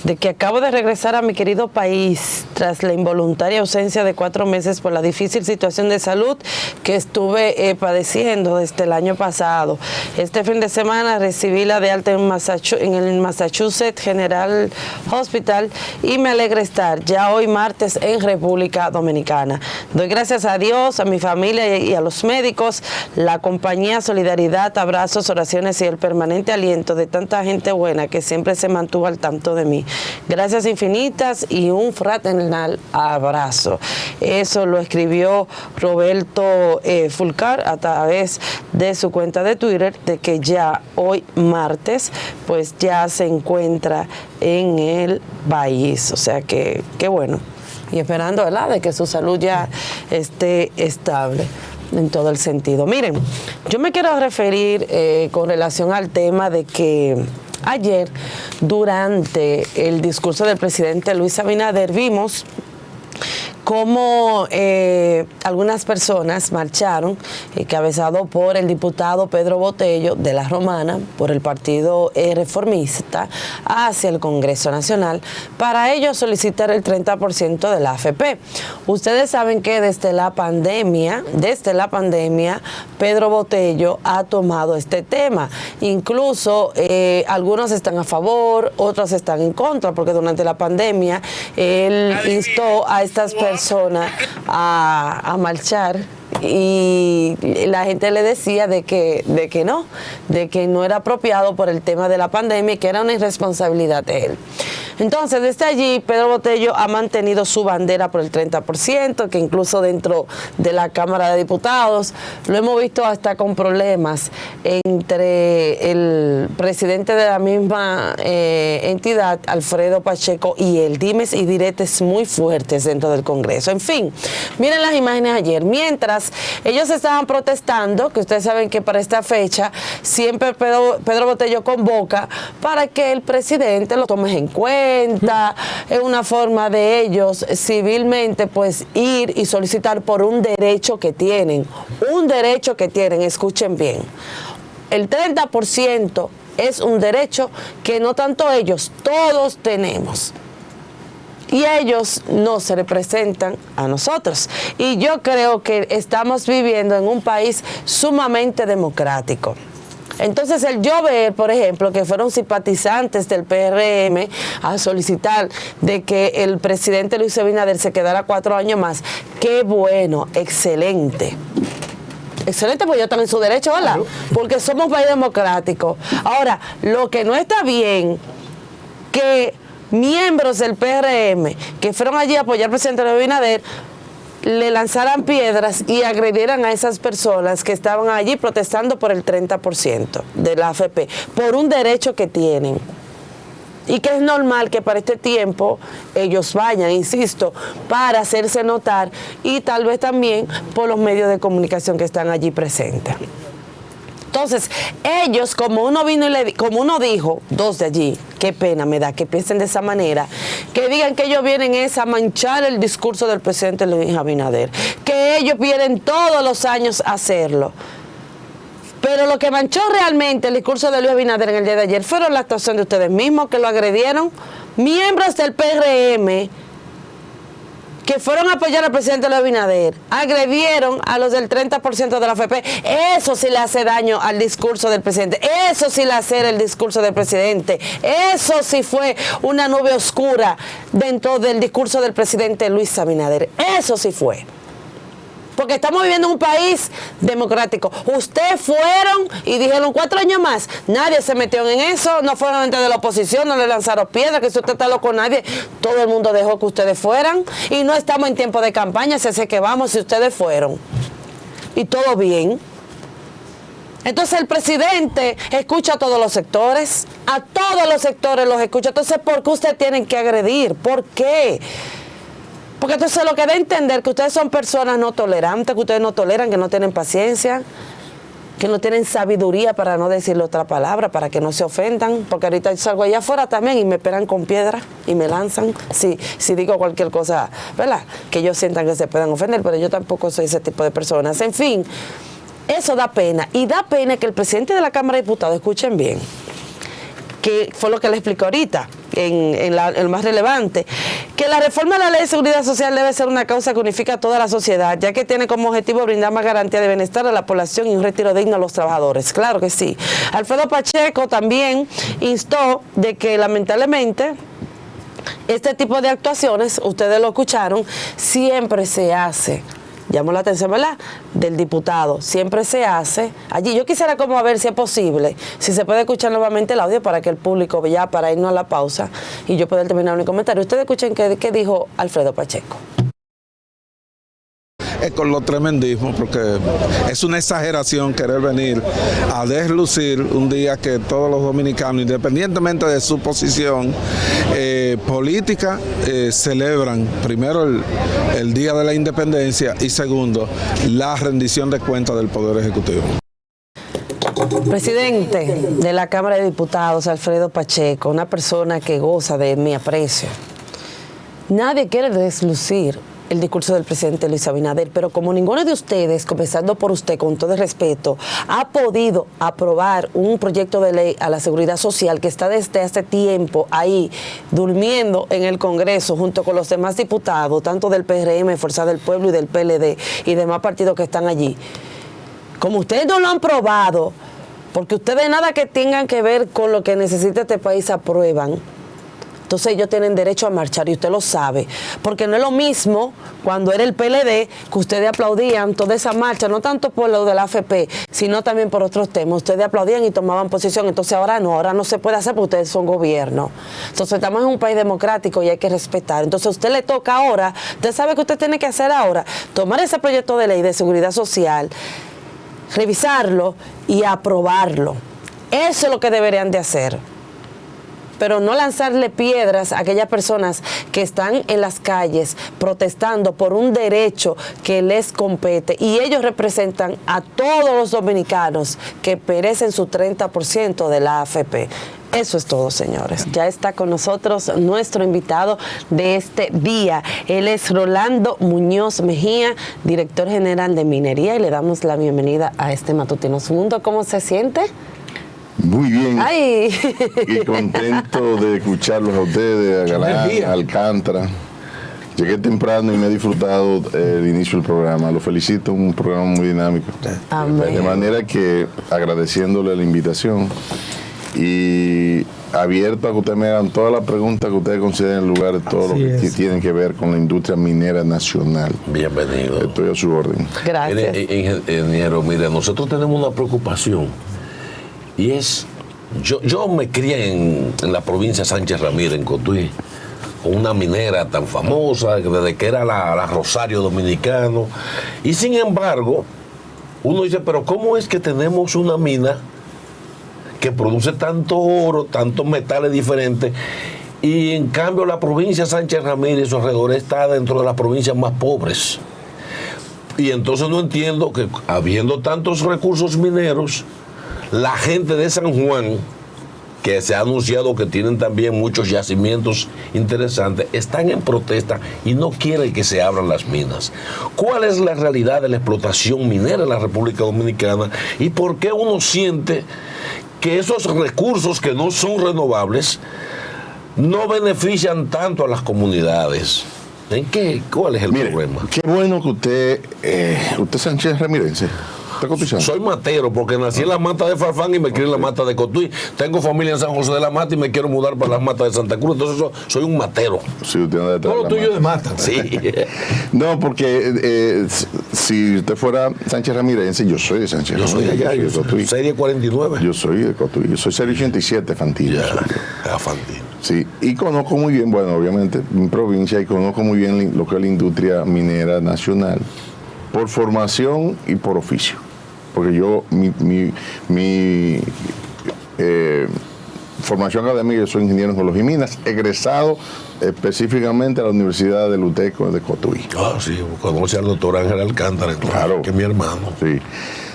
de que acabo de regresar a mi querido país tras la involuntaria ausencia de 4 meses por la difícil situación de salud que estuve padeciendo desde el año pasado. Este fin de semana recibí la de alta en el Massachusetts General Hospital y me alegra estar ya hoy martes en República Dominicana. Doy gracias a Dios, a mi familia y a los médicos, la compañía, solidaridad, abrazos, oraciones y el permanente aliento de tanta gente buena que siempre se mantuvo al tanto de mí. Gracias infinitas y un fraternal abrazo. Eso lo escribió Roberto Fulcar a través de su cuenta de Twitter, de que ya hoy martes pues ya se encuentra en el país. O sea que qué bueno. Y esperando, ¿verdad?, de que su salud ya esté estable en todo el sentido. Miren, yo me quiero referir con relación al tema de que ayer, durante el discurso del presidente Luis Abinader, vimos cómo algunas personas marcharon, encabezado por el diputado Pedro Botello de La Romana, por el Partido Reformista, hacia el Congreso Nacional, para ellos solicitar el 30% de la AFP. Ustedes saben que desde la pandemia, Pedro Botello ha tomado este tema. Incluso algunos están a favor, otros están en contra, porque durante la pandemia él instó a estas personas a marchar y la gente le decía de que no era apropiado por el tema de la pandemia y que era una irresponsabilidad de él. Entonces, desde allí, Pedro Botello ha mantenido su bandera por el 30%, que incluso dentro de la Cámara de Diputados lo hemos visto hasta con problemas entre el presidente de la misma entidad, Alfredo Pacheco, y él, dimes y diretes muy fuertes dentro del Congreso. En fin, miren las imágenes ayer. Mientras ellos estaban protestando, que ustedes saben que para esta fecha siempre Pedro Botello convoca para que el presidente lo tome en cuenta. Es una forma de ellos civilmente pues ir y solicitar por un derecho que tienen. Escuchen bien. El 30% es un derecho que no tanto ellos, todos tenemos. Y ellos no se representan a nosotros. Y yo creo que estamos viviendo en un país sumamente democrático. Entonces, el yo ver, por ejemplo, que fueron simpatizantes del PRM a solicitar de que el presidente Luis Abinader se quedara 4 años más, qué bueno, excelente. Excelente, pues ellos están en su derecho, ¿verdad? Claro. Porque somos un país democrático. Ahora, lo que no está bien, que miembros del PRM que fueron allí a apoyar al presidente Luis Abinader le lanzaran piedras y agredieran a esas personas que estaban allí protestando por el 30% de la AFP, por un derecho que tienen. Y que es normal que para este tiempo ellos vayan, insisto, para hacerse notar y tal vez también por los medios de comunicación que están allí presentes. Entonces, ellos, como uno vino y como uno dijo, 2 de allí, qué pena me da que piensen de esa manera, que digan que ellos vienen a manchar el discurso del presidente Luis Abinader, que ellos vienen todos los años a hacerlo. Pero lo que manchó realmente el discurso de Luis Abinader en el día de ayer fueron la actuación de ustedes mismos que lo agredieron, miembros del PRM que fueron a apoyar al presidente Luis Abinader, agredieron a los del 30% de la AFP. Eso sí le hace daño al discurso del presidente. Eso sí le hace el discurso del presidente. Eso sí fue una nube oscura dentro del discurso del presidente Luis Abinader. Eso sí fue. Porque estamos viviendo en un país democrático. Ustedes fueron y dijeron 4 años más. Nadie se metió en eso. No fueron gente de la oposición, no le lanzaron piedras, que si usted está loco nadie. Todo el mundo dejó que ustedes fueran. Y no estamos en tiempo de campaña, si sé que vamos, si ustedes fueron. Y todo bien. Entonces el presidente escucha a todos los sectores. A todos los sectores los escucha. Entonces, ¿por qué ustedes tienen que agredir? ¿Por qué? Porque entonces lo que da a entender que ustedes son personas no tolerantes, que ustedes no toleran, que no tienen paciencia, que no tienen sabiduría, para no decirle otra palabra, para que no se ofendan, porque ahorita yo salgo allá afuera también y me esperan con piedra y me lanzan si digo cualquier cosa, ¿verdad? Que ellos sientan que se puedan ofender, pero yo tampoco soy ese tipo de personas. En fin, eso da pena, y da pena que el presidente de la Cámara de Diputados, escuchen bien, que fue lo que le explico ahorita, el más relevante, que la reforma de la Ley de Seguridad Social debe ser una causa que unifica a toda la sociedad, ya que tiene como objetivo brindar más garantía de bienestar a la población y un retiro digno a los trabajadores. Claro que sí. Alfredo Pacheco también instó de que lamentablemente este tipo de actuaciones, ustedes lo escucharon, siempre se hace. Llamó la atención, ¿verdad?, del diputado. Siempre se hace allí. Yo quisiera como a ver si es posible, si se puede escuchar nuevamente el audio para que el público, ya para irnos a la pausa y yo poder terminar mi comentario. Ustedes escuchen qué dijo Alfredo Pacheco. Con los tremendismos, porque es una exageración querer venir a deslucir un día que todos los dominicanos, independientemente de su posición política, celebran primero el Día de la Independencia y segundo, la rendición de cuentas del Poder Ejecutivo. Presidente de la Cámara de Diputados, Alfredo Pacheco, una persona que goza de mi aprecio. Nadie quiere deslucir el discurso del presidente Luis Abinader, pero como ninguno de ustedes, comenzando por usted, con todo el respeto, ha podido aprobar un proyecto de ley a la seguridad social que está desde hace tiempo ahí, durmiendo en el Congreso, junto con los demás diputados, tanto del PRM, Fuerza del Pueblo y del PLD, y demás partidos que están allí. Como ustedes no lo han probado, porque ustedes nada que tengan que ver con lo que necesita este país aprueban, entonces ellos tienen derecho a marchar y usted lo sabe, porque no es lo mismo cuando era el PLD que ustedes aplaudían toda esa marcha, no tanto por lo de la AFP, sino también por otros temas. Ustedes aplaudían y tomaban posición, entonces ahora no se puede hacer porque ustedes son gobierno. Entonces estamos en un país democrático y hay que respetar. Entonces a usted le toca ahora, usted sabe que usted tiene que hacer ahora, tomar ese proyecto de ley de seguridad social, revisarlo y aprobarlo. Eso es lo que deberían de hacer. Pero no lanzarle piedras a aquellas personas que están en las calles protestando por un derecho que les compete. Y ellos representan a todos los dominicanos que perecen su 30% de la AFP. Eso es todo, señores. Ya está con nosotros nuestro invitado de este día. Él es Rolando Muñoz Mejía, director general de Minería, y le damos la bienvenida a este Matutino Su Mundo. ¿Cómo se siente? Muy bien. Ay. Y contento de escucharlos a ustedes, a Galán, a Alcántara. Llegué temprano y me he disfrutado el inicio del programa. Lo felicito, un programa muy dinámico. Amén. De manera que agradeciéndole la invitación y abierto a que ustedes me hagan todas las preguntas que ustedes consideren en lugar de todo lo que tienen que ver con la industria minera nacional. Bienvenido. Estoy a su orden. Gracias. Ingeniero, mire, nosotros tenemos una preocupación. Y es, yo me crié en la provincia de Sánchez Ramírez, en Cotuí, con una minera tan famosa, desde que era la Rosario Dominicano. Y sin embargo, uno dice, pero ¿cómo es que tenemos una mina que produce tanto oro, tantos metales diferentes? Y en cambio la provincia de Sánchez Ramírez y su alrededor está dentro de las provincias más pobres. Y entonces no entiendo que, habiendo tantos recursos mineros, la gente de San Juan, que se ha anunciado que tienen también muchos yacimientos interesantes, están en protesta y no quieren que se abran las minas. ¿Cuál es la realidad de la explotación minera en la República Dominicana y por qué uno siente que esos recursos que no son renovables no benefician tanto a las comunidades? ¿Cuál es el problema? Qué bueno que usted es Sánchez Ramírez. Soy matero porque nací en la mata de Farfán y me crié en la mata de Cotuí. Tengo familia en San José de la Mata y me quiero mudar para las matas de Santa Cruz. Entonces soy un matero. Sí, usted no todo lo tuyo de mata. Sí. No, porque si usted fuera Sánchez Ramírez, yo soy de Sánchez Ramírez. Yo soy allá, yo soy serie 49. Yo soy de Cotuí. Yo soy serie 87, Fantino. Fantino. Sí, y conozco muy bien, bueno, obviamente mi provincia, y conozco muy bien lo que es la industria minera nacional, por formación y por oficio. Porque yo, mi formación académica, yo soy ingeniero en geología y minas, egresado específicamente a la Universidad del UTECO de Cotuí. Sí, conoce al doctor Ángel Alcántara, claro, que es mi hermano. Sí.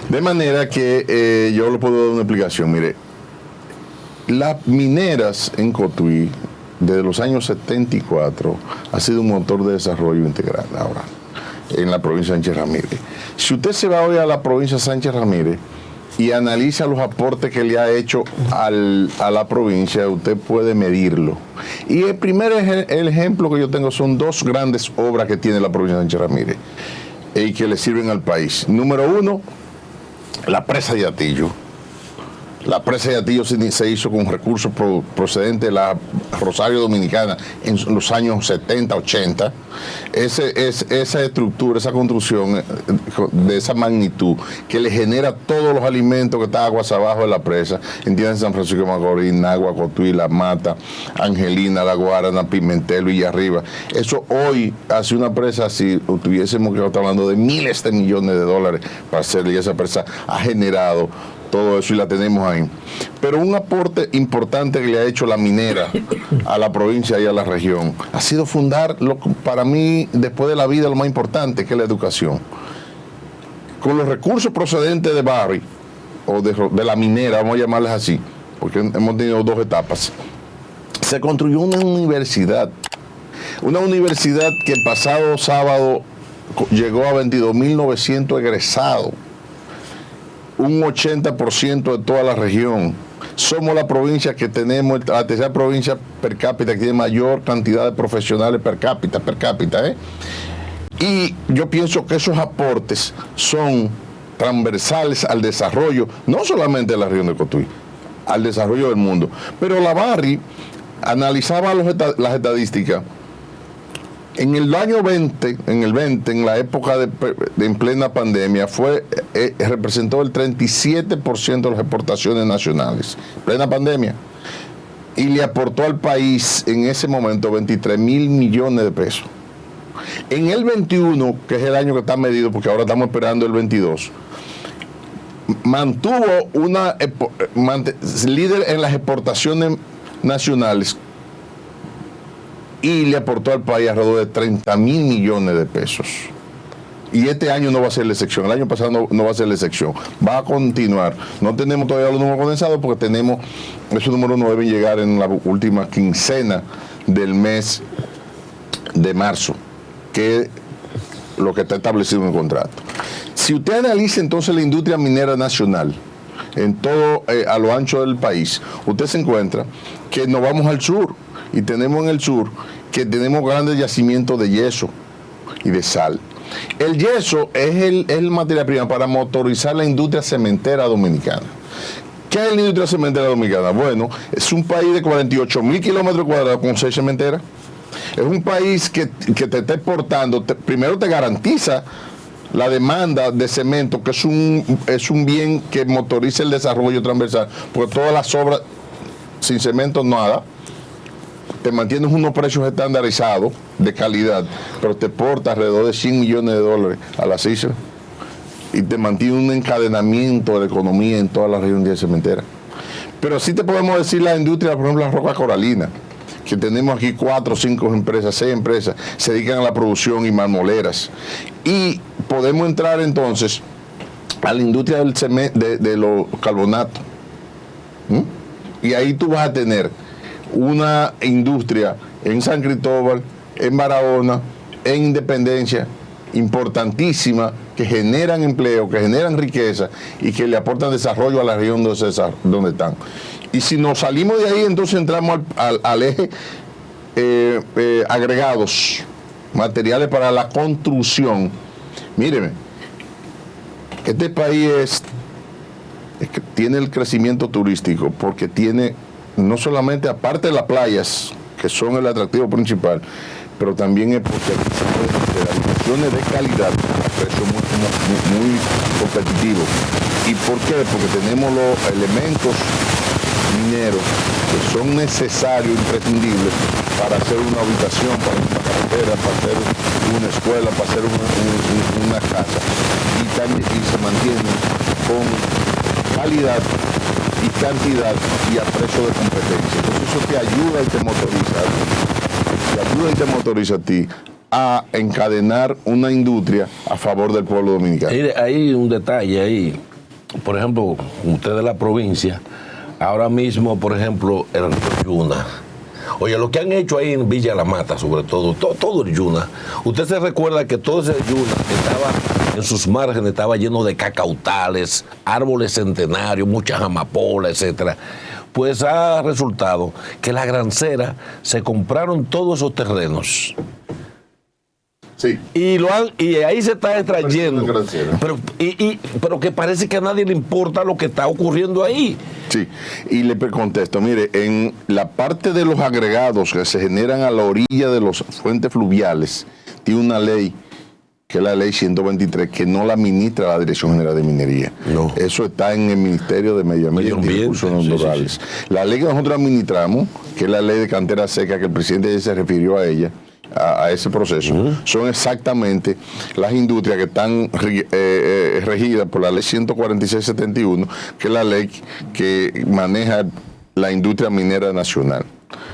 De manera que yo le puedo dar una explicación. Mire, las mineras en Cotuí, desde los años 74, ha sido un motor de desarrollo integral ahora, en la provincia de Sánchez Ramírez. Si usted se va hoy a la provincia de Sánchez Ramírez y analiza los aportes que le ha hecho a la provincia, usted puede medirlo. Y el ejemplo que yo tengo son dos grandes obras que tiene la provincia de Sánchez Ramírez y que le sirven al país. Número uno, la presa de Atillo. La presa de Atillo se hizo con recursos procedentes de la Rosario Dominicana en los años 70, 80. Esa estructura, esa construcción de esa magnitud que le genera todos los alimentos que está aguas abajo de la presa, entienden San Francisco de Macorís, Nagua, Cotuí, La Mata, Angelina, La Guarana, Pimentel, Villarriba. Eso hoy hace una presa, si tuviésemos que estar hablando de miles de millones de dólares para hacerle, y esa presa ha generado todo eso y la tenemos ahí. Pero un aporte importante que le ha hecho la minera a la provincia y a la región ha sido fundar, para mí, después de la vida, lo más importante, que es la educación. Con los recursos procedentes de Barry, o de la minera, vamos a llamarles así, porque hemos tenido dos etapas, se construyó una universidad que el pasado sábado llegó a 22.900 egresados. Un 80% de toda la región. Somos la provincia que tenemos, la tercera provincia per cápita que tiene mayor cantidad de profesionales per cápita. Y yo pienso que esos aportes son transversales al desarrollo, no solamente de la región de Cotuí, al desarrollo del mundo. Pero la Barry analizaba las estadísticas. En el año 20, en la época en plena pandemia, representó el 37% de las exportaciones nacionales, plena pandemia, y le aportó al país en ese momento 23.000 millones de pesos. En el 21, que es el año que está medido, porque ahora estamos esperando el 22, mantuvo líder en las exportaciones nacionales, y le aportó al país alrededor de 30.000 millones de pesos. Y este año no va a ser la excepción, el año pasado no va a ser la excepción, va a continuar. No tenemos todavía los números condensados porque esos números no deben llegar en la última quincena del mes de marzo, que es lo que está establecido en el contrato. Si usted analiza entonces la industria minera nacional, en todo a lo ancho del país, usted se encuentra que nos vamos al sur, y tenemos en el sur que tenemos grandes yacimientos de yeso y de sal. El yeso es el materia prima para motorizar la industria cementera dominicana. ¿Qué es la industria cementera dominicana? Bueno, es un país de 48.000 kilómetros cuadrados con 6 cementeras. Es un país que te está exportando, primero te garantiza la demanda de cemento, que es un bien que motoriza el desarrollo transversal, porque todas las obras sin cemento nada. Te mantienes unos precios estandarizados de calidad, pero te exporta alrededor de 100 millones de dólares a las islas y te mantiene un encadenamiento de la economía en toda la región de cementera. Pero sí te podemos decir la industria, por ejemplo, la roca coralina, que tenemos aquí 4 o 5 empresas, 6 empresas, se dedican a la producción y marmoleras. Y podemos entrar entonces a la industria del cemento, de los carbonatos. Y ahí tú vas a tener una industria en San Cristóbal, en Barahona, en Independencia, importantísima, que generan empleo, que generan riqueza y que le aportan desarrollo a la región donde están. Y si nos salimos de ahí, entonces entramos al eje agregados, materiales para la construcción. Míreme, Este país tiene el crecimiento turístico porque tiene, no solamente aparte de las playas, que son el atractivo principal, pero también es porque de habitaciones de calidad a precios muy competitivos. ¿Y por qué? Porque tenemos los elementos mineros que son necesarios, imprescindibles para hacer una habitación, para una carretera, para hacer una escuela, para hacer una casa. Y se mantienen con calidad y cantidad y a precio de competencia. Entonces eso te ayuda y te motoriza a ti a encadenar una industria a favor del pueblo dominicano. Hay un detalle ahí. Por ejemplo, usted de la provincia, ahora mismo, por ejemplo, el Yuna. Oye, lo que han hecho ahí en Villa La Mata, sobre todo el Yuna. Usted se recuerda que todo ese Yuna estaba en sus márgenes, estaba lleno de cacautales, árboles centenarios, muchas amapolas, etcétera. Pues ha resultado que la Grancera se compraron todos esos terrenos. Sí. Y ahí se está extrayendo. Pero que parece que a nadie le importa lo que está ocurriendo ahí. Sí, y le contesto, mire, en la parte de los agregados que se generan a la orilla de las fuentes fluviales, tiene una ley, que es la ley 123, que no la administra la Dirección General de Minería. No. Eso está en el Ministerio de Medio Ambiente y Recursos Naturales. Sí. La ley que nosotros administramos, que es la ley de cantera seca, que el presidente se refirió a ella, a ese proceso, son exactamente las industrias que están regidas por la ley 146/71, que es la ley que maneja la industria minera nacional.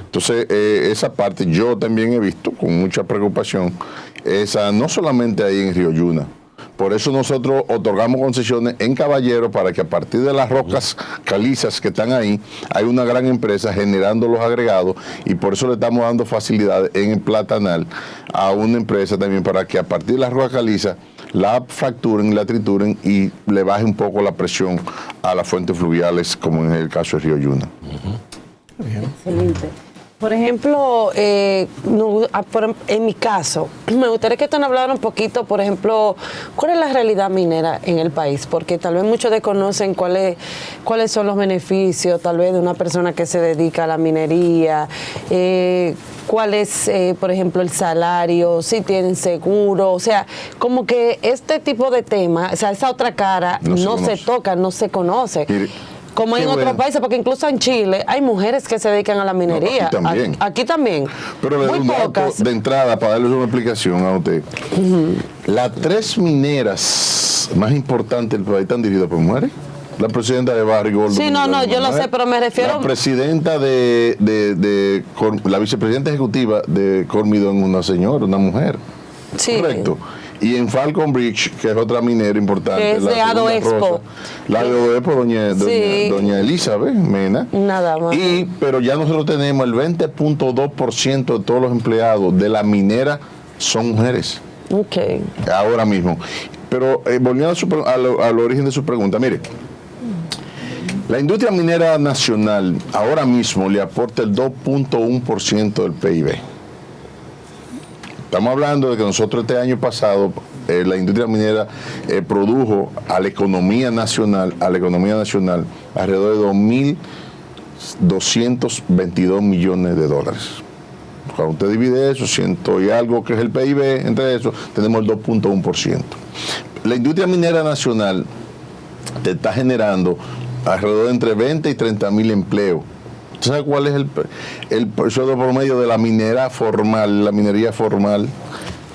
Entonces, esa parte yo también he visto con mucha preocupación, no solamente ahí en Río Yuna. Por eso nosotros otorgamos concesiones en Caballero para que a partir de las rocas calizas que están ahí, hay una gran empresa generando los agregados y por eso le estamos dando facilidades en el Platanal a una empresa también para que a partir de las rocas calizas la fracturen, la trituren y le baje un poco la presión a las fuentes fluviales, como en el caso de Río Yuna. Excelente. Por ejemplo, en mi caso, me gustaría que usted nos hablara un poquito, por ejemplo, cuál es la realidad minera en el país, porque tal vez muchos desconocen cuáles son los beneficios, tal vez, de una persona que se dedica a la minería, cuál es, por ejemplo, el salario, si tienen seguro, o sea, como que este tipo de temas, o sea, esa otra cara no se toca, no se conoce. Como en otros países, porque incluso en Chile hay mujeres que se dedican a la minería. No, aquí también. Pero le doy un dato de entrada para darles una explicación a usted. Las 3 mineras más importantes del país están dirigidas por mujeres. La presidenta de Barrick Gold. Sí, yo lo sé, pero me refiero... La presidenta la vicepresidenta ejecutiva de Cormidón, una señora, una mujer. Sí. Correcto. Y en Falcon Bridge, que es otra minera importante. Que es de Ado Expo. La de Ado Expo, doña Elizabeth Mena. Nada más. Pero ya nosotros tenemos el 20.2% de todos los empleados de la minera son mujeres. Ok. Ahora mismo. Pero volviendo al origen de su pregunta, mire, la industria minera nacional ahora mismo le aporta el 2.1% del PIB. Estamos hablando de que nosotros este año pasado la industria minera produjo a la economía nacional alrededor de 2.222 millones de dólares. Cuando usted divide eso, 100 y algo que es el PIB, entre eso tenemos el 2.1%. La industria minera nacional te está generando alrededor de entre 20 y 30 mil empleos. ¿Usted sabe cuál es el sueldo promedio de la minería formal?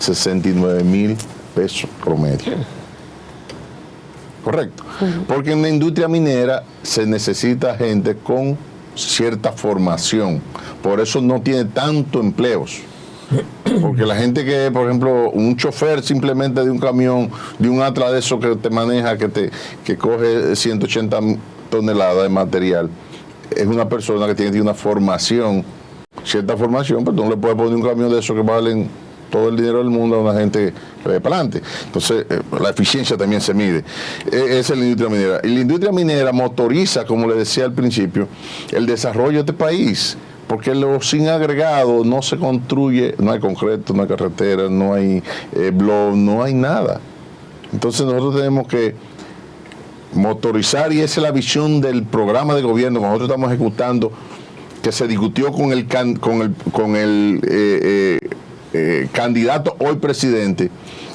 69,000 pesos promedio. Correcto. Porque en la industria minera se necesita gente con cierta formación. Por eso no tiene tanto empleos. Porque la gente que, por ejemplo, un chofer simplemente de un camión, de un Atlas de eso que te maneja, que coge 180 toneladas de material, es una persona que tiene una formación, cierta formación, pero tú no le puedes poner un camión de eso que valen todo el dinero del mundo a una gente que ve para adelante. Entonces, la eficiencia también se mide. Esa es la industria minera. Y la industria minera motoriza, como le decía al principio, el desarrollo de este país, porque sin agregado no se construye, no hay concreto, no hay carretera, no hay blog, no hay nada. Entonces nosotros tenemos que motorizar, y esa es la visión del programa de gobierno que nosotros estamos ejecutando, que se discutió con el candidato hoy presidente,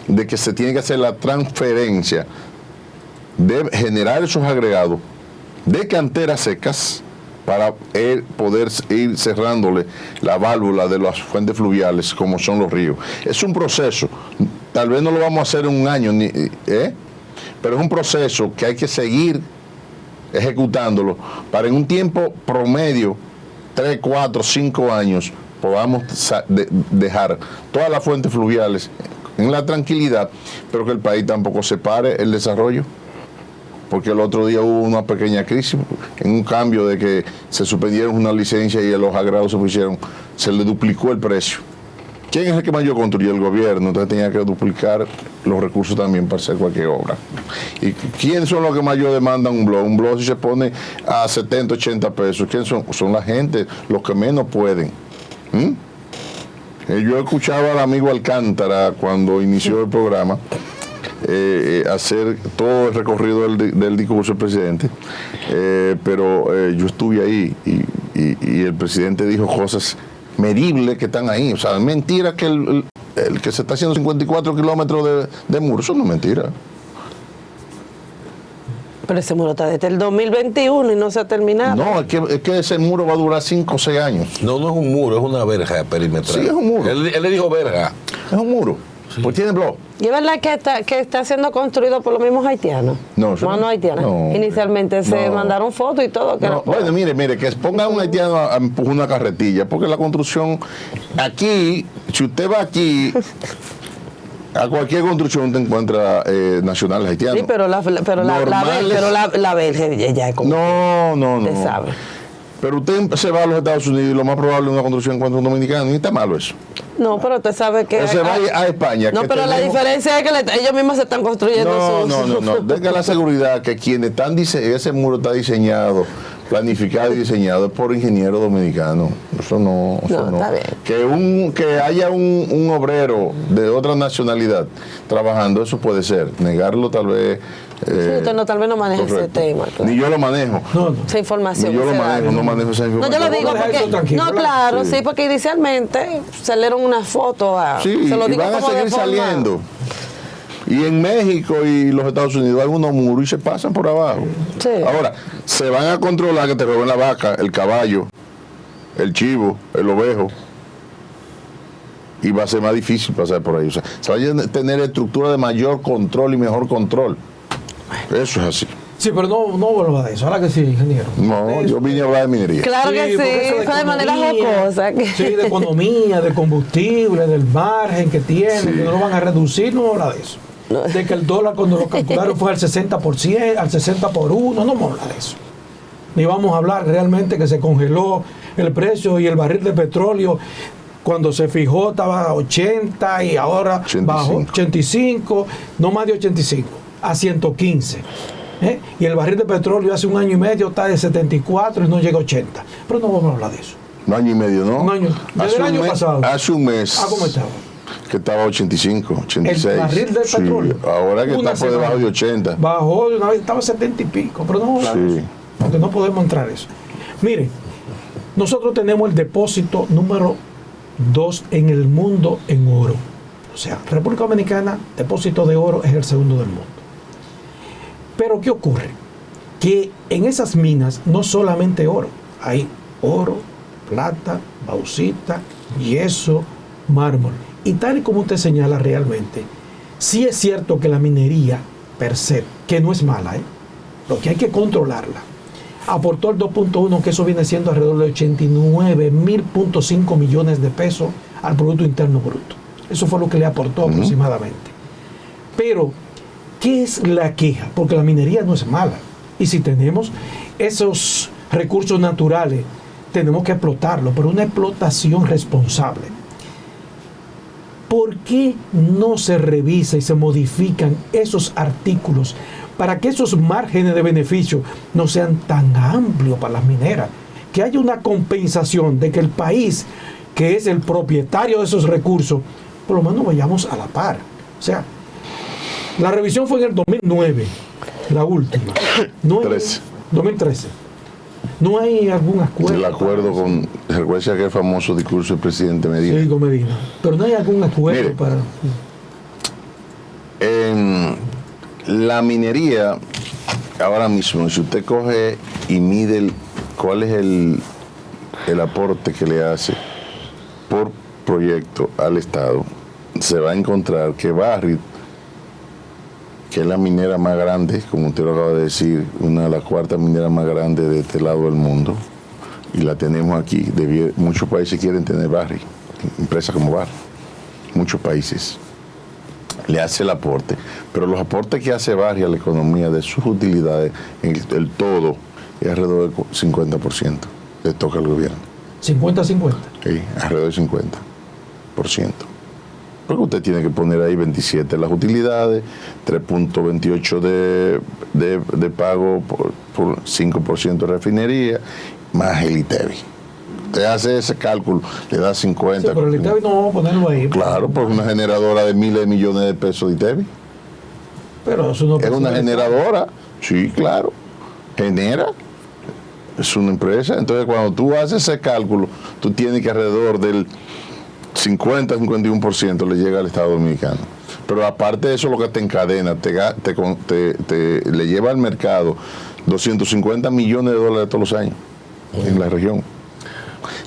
de que se tiene que hacer la transferencia de generar esos agregados de canteras secas para poder ir cerrándole la válvula de las fuentes fluviales como son los ríos. Es un proceso, tal vez no lo vamos a hacer en un año, pero es un proceso que hay que seguir ejecutándolo para en un tiempo promedio, 3, 4, 5 años, podamos dejar todas las fuentes fluviales en la tranquilidad, pero que el país tampoco se pare el desarrollo. Porque el otro día hubo una pequeña crisis en un cambio de que se suspendieron una licencia y los agradados se le duplicó el precio. ¿Quién es el que mayor construyó? El gobierno. Entonces tenía que duplicar los recursos también para hacer cualquier obra. ¿Y quiénes son los que mayor demandan un blog? Un blog si se pone a 70, 80 pesos. ¿Quiénes son? Son la gente, los que menos pueden. Yo escuchaba al amigo Alcántara cuando inició el programa hacer todo el recorrido del discurso del presidente, pero yo estuve ahí y el presidente dijo cosas medibles que están ahí. O sea, es mentira que el que se está haciendo 54 kilómetros de muro, eso no es mentira. Pero ese muro está desde el 2021 y no se ha terminado. No, es que ese muro va a durar 5 o 6 años. No, no es un muro, es una verja perimetral. Sí, es un muro. Él le dijo verja. Es un muro. Sí. Pues tiene blog. ¿Y es verdad que está siendo construido por los mismos haitianos? No, manos haitianas. No, inicialmente se mandaron fotos y todo. Que no, bueno, mire, que ponga un haitiano a empujar una carretilla, porque la construcción aquí, si usted va aquí, a cualquier construcción te encuentra nacionales haitianos. Sí, pero la verja ya es como. No. Usted sabe. Pero usted se va a los Estados Unidos y lo más probable es una construcción encuentra un dominicano. Ni está malo eso. No, pero usted sabe que... se va a España. No, pero la diferencia es que ellos mismos se están construyendo No. Deja la seguridad que quienes están ese muro está diseñado, planificado y diseñado por ingenieros dominicanos. Eso no. Está bien. Que haya un obrero de otra nacionalidad trabajando, eso puede ser. Negarlo tal vez... sí, usted tal vez no maneja ese tema. Claro. Ni yo lo manejo. Esa información. Ni yo lo manejo, no manejo esa información. No, yo lo digo porque... No, claro, sí, porque inicialmente salieron unas fotos. Sí, se lo digo y van a como seguir saliendo. Y en México y los Estados Unidos hay unos muros y se pasan por abajo. Sí. Ahora, se van a controlar que te roben la vaca, el caballo, el chivo, el ovejo. Y va a ser más difícil pasar por ahí. O sea, se va a tener estructura de mayor control y mejor control. Eso es así. Sí, pero no vuelvo a eso. Ahora que sí, ingeniero. No, yo vine a hablar de minería. Claro que sí, de manera jocosa. Sí, de economía, de combustible, del margen que tiene, que no lo van a reducir, no habla de eso. De que el dólar cuando lo calcularon fue al 60%, al 60 por 1, no vamos a hablar de eso. Ni vamos a hablar realmente que se congeló el precio y el barril de petróleo cuando se fijó estaba a 80 y ahora 85. Bajó 85, no más de 85, a 115. Y el barril de petróleo hace un año y medio está de 74 y no llega a 80. Pero no vamos a hablar de eso. Un año y medio, ¿no? Un año. Desde el año pasado. Hace un mes. ¿Cómo estaba? Que estaba 85, 86. El barril de petróleo. Ahora que está por debajo de 80. Bajó de una vez, estaba 70 y pico. Pero no vamos a hablar de eso, porque no podemos entrar en eso. Mire, nosotros tenemos el depósito número 2 en el mundo en oro. O sea, República Dominicana, depósito de oro es el segundo del mundo. Pero ¿qué ocurre? Que en esas minas no solamente oro, hay oro, plata, bauxita, yeso, mármol. Y tal y como usted señala realmente, sí es cierto que la minería per se, que no es mala, lo que hay que controlarla, aportó el 2.1, que eso viene siendo alrededor de 89.5 millones de pesos al Producto Interno Bruto. Eso fue lo que le aportó aproximadamente. Pero ¿qué es la queja? Porque la minería no es mala. Y si tenemos esos recursos naturales, tenemos que explotarlos, pero una explotación responsable. ¿Por qué no se revisa y se modifican esos artículos para que esos márgenes de beneficio no sean tan amplios para las mineras? Que haya una compensación de que el país, que es el propietario de esos recursos, por lo menos vayamos a la par. O sea, la revisión fue en el 2009. La última. 2013. ¿No hay algún acuerdo? El acuerdo con, recuerda aquel famoso discurso del presidente Medina. Sí, con Medina. Pero no hay algún acuerdo. Mire, para... En la minería, ahora mismo, si usted coge y mide cuál es el aporte que le hace por proyecto al Estado, se va a encontrar que Barrick, que es la minera más grande, como usted lo acaba de decir, una de las cuartas mineras más grandes de este lado del mundo, y la tenemos aquí. Muchos países quieren tener Barrick, empresas como Barrick, muchos países. Le hace el aporte, pero los aportes que hace Barrick a la economía de sus utilidades, el todo, es alrededor del 50%, le toca al gobierno. ¿50-50? Sí, alrededor del 50%. Porque usted tiene que poner ahí 27 las utilidades, 3.28 de pago por 5% de refinería, más el ITEVI. Usted hace ese cálculo, le da 50. Sí, pero el ITEVI no vamos a ponerlo ahí. Claro, por una generadora de miles de millones de pesos de ITEVI. Pero eso no es una generadora, sí, claro. Genera. Es una empresa. Entonces, cuando tú haces ese cálculo, tú tienes que alrededor del 50-51% le llega al Estado Dominicano. Pero aparte de eso, lo que te encadena, le lleva al mercado 250 millones de dólares todos los años en la región.